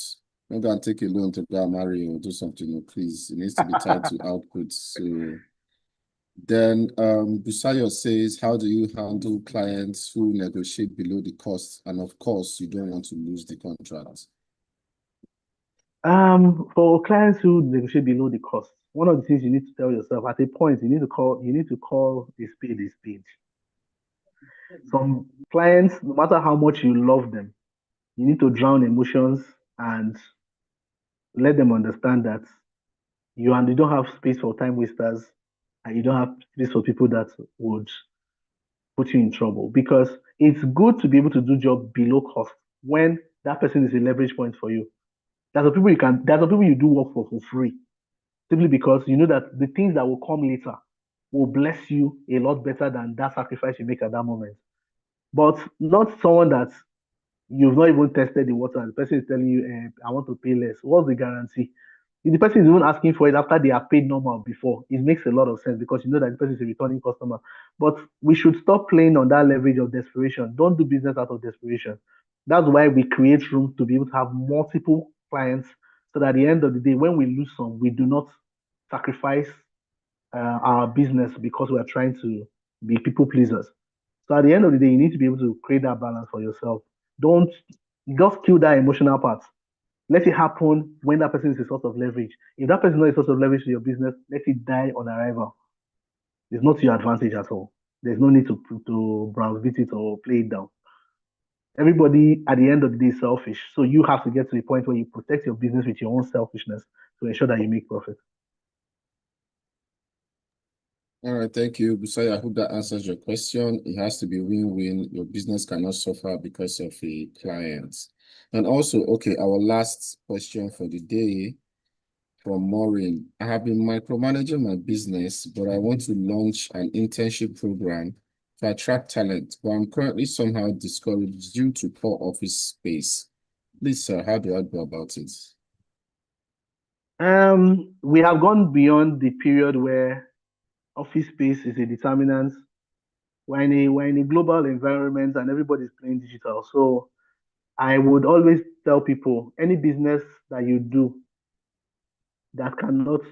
Don't go and take a loan to go and marry or do something, please. It needs to be tied to output. So then Busayo says, how do you handle clients who negotiate below the cost? And of course, you don't want to lose the contract. For clients who negotiate below the cost, one of the things you need to tell yourself at a point, you need to call a spade a spade. Some clients, no matter how much you love them, you need to drown emotions and let them understand that you don't have space for time wasters and you don't have space for people that would put you in trouble, because it's good to be able to do job below cost when that person is a leverage point for you. There's some people you do work for free, simply because you know that the things that will come later will bless you a lot better than that sacrifice you make at that moment. But not someone that you've not even tested the water, and the person is telling you, I want to pay less. What's the guarantee? If the person is even asking for it after they have paid normal before, it makes a lot of sense because you know that the person is a returning customer. But we should stop playing on that leverage of desperation. Don't do business out of desperation. That's why we create room to be able to have multiple clients so that at the end of the day, when we lose some, we do not sacrifice our business because we are trying to be people pleasers. So at the end of the day, you need to be able to create that balance for yourself. Don't just kill that emotional part. Let it happen when that person is a source of leverage. If that person is not a source of leverage to your business, let it die on arrival. It's not to your advantage at all. There's no need to browbeat it or play it down. Everybody at the end of the day is selfish. So you have to get to the point where you protect your business with your own selfishness to ensure that you make profit. All right, thank you, Busaya. I hope that answers your question. It has to be win-win. Your business cannot suffer because of a client. And also, okay, our last question for the day from Maureen. I have been micromanaging my business, but I want to launch an internship program to attract talent, but I'm currently somehow discouraged due to poor office space. Please, sir, how do I go about it? We have gone beyond the period where office space is a determinant. We're in a global environment and everybody's playing digital. So I would always tell people any business that you do that cannot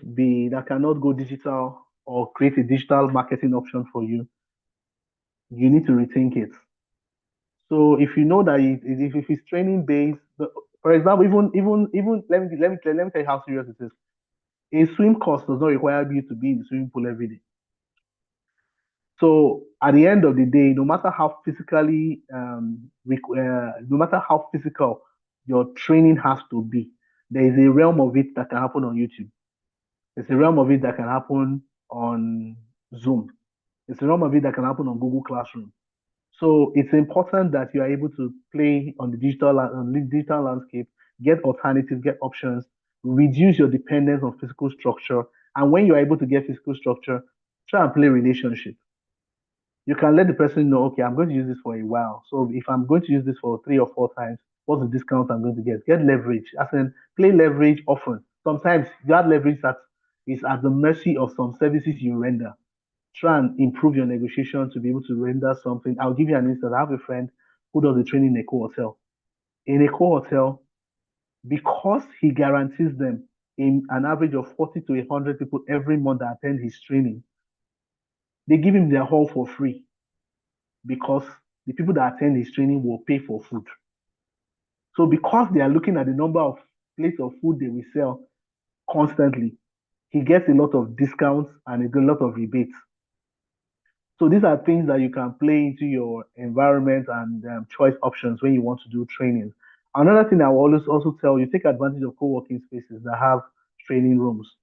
go digital or create a digital marketing option for you, you need to rethink it. So if you know that if it's training based, for example, even let me tell you how serious it is. A swim course does not require you to be in the swimming pool every day. So at the end of the day, no matter how physical your training has to be, there is a realm of it that can happen on YouTube. There's a realm of it that can happen on Zoom. There's a realm of it that can happen on Google Classroom. So it's important that you are able to play on the digital landscape, get alternatives, get options, reduce your dependence on physical structure. And when you're able to get physical structure, try and play relationship. You can let the person know, okay, I'm going to use this for a while. So if I'm going to use this for 3 or 4 times, what's the discount I'm going to get? Get leverage. As in, play leverage often. Sometimes that leverage that is at the mercy of some services you render. Try and improve your negotiation to be able to render something. I'll give you an instance. I have a friend who does the training in a co-hotel. In a co-hotel, because he guarantees them in an average of 40 to 100 people every month that attend his training, they give him their hall for free. because the people that attend his training will pay for food. So because they are looking at the number of plates of food they will sell constantly, he gets a lot of discounts and a lot of rebates. So these are things that you can play into your environment and choice options when you want to do trainings. Another thing I will always also tell you, take advantage of co-working spaces that have training rooms.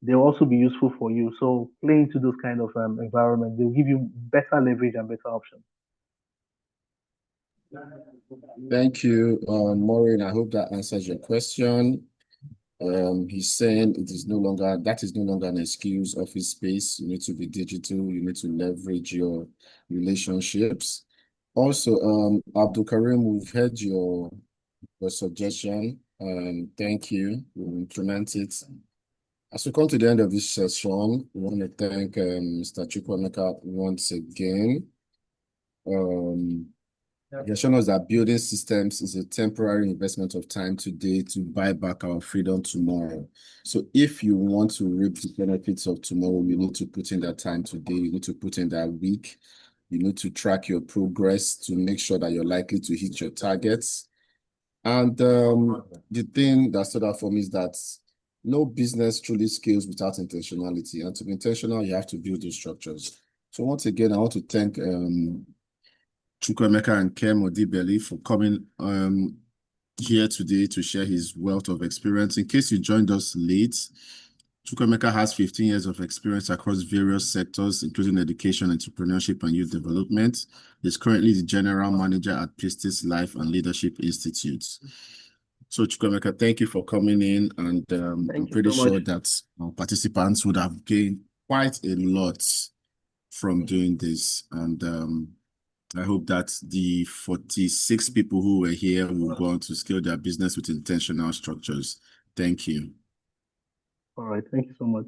They'll also be useful for you. So play into those kind of environments. They'll give you better leverage and better options. Thank you, Maureen. I hope that answers your question. He's saying that is no longer an excuse. Office space, you need to be digital, you need to leverage your relationships. Also, Abdul Karim, we've heard your suggestion. Thank you. We'll implement it. As we come to the end of this session, we want to thank Mr. Chukwemeka once again. He has shown us that building systems is a temporary investment of time today to buy back our freedom tomorrow. So if you want to reap the benefits of tomorrow, you need to put in that time today. You need to put in that week. You need to track your progress to make sure that you're likely to hit your targets. And the thing that stood out for me is that no business truly scales without intentionality. And to be intentional, you have to build those structures. So once again, I want to thank Chukwemeka and Kem Odibeli for coming here today to share his wealth of experience. In case you joined us late, Chukwemeka has 15 years of experience across various sectors, including education, entrepreneurship, and youth development. He's currently the general manager at Pistis Life and Leadership Institute. So Chukwemeka, thank you for coming in, and I'm pretty sure that our participants would have gained quite a lot from doing this. And I hope that the 46 people who were here will go on to scale their business with intentional structures. Thank you. All right. Thank you so much.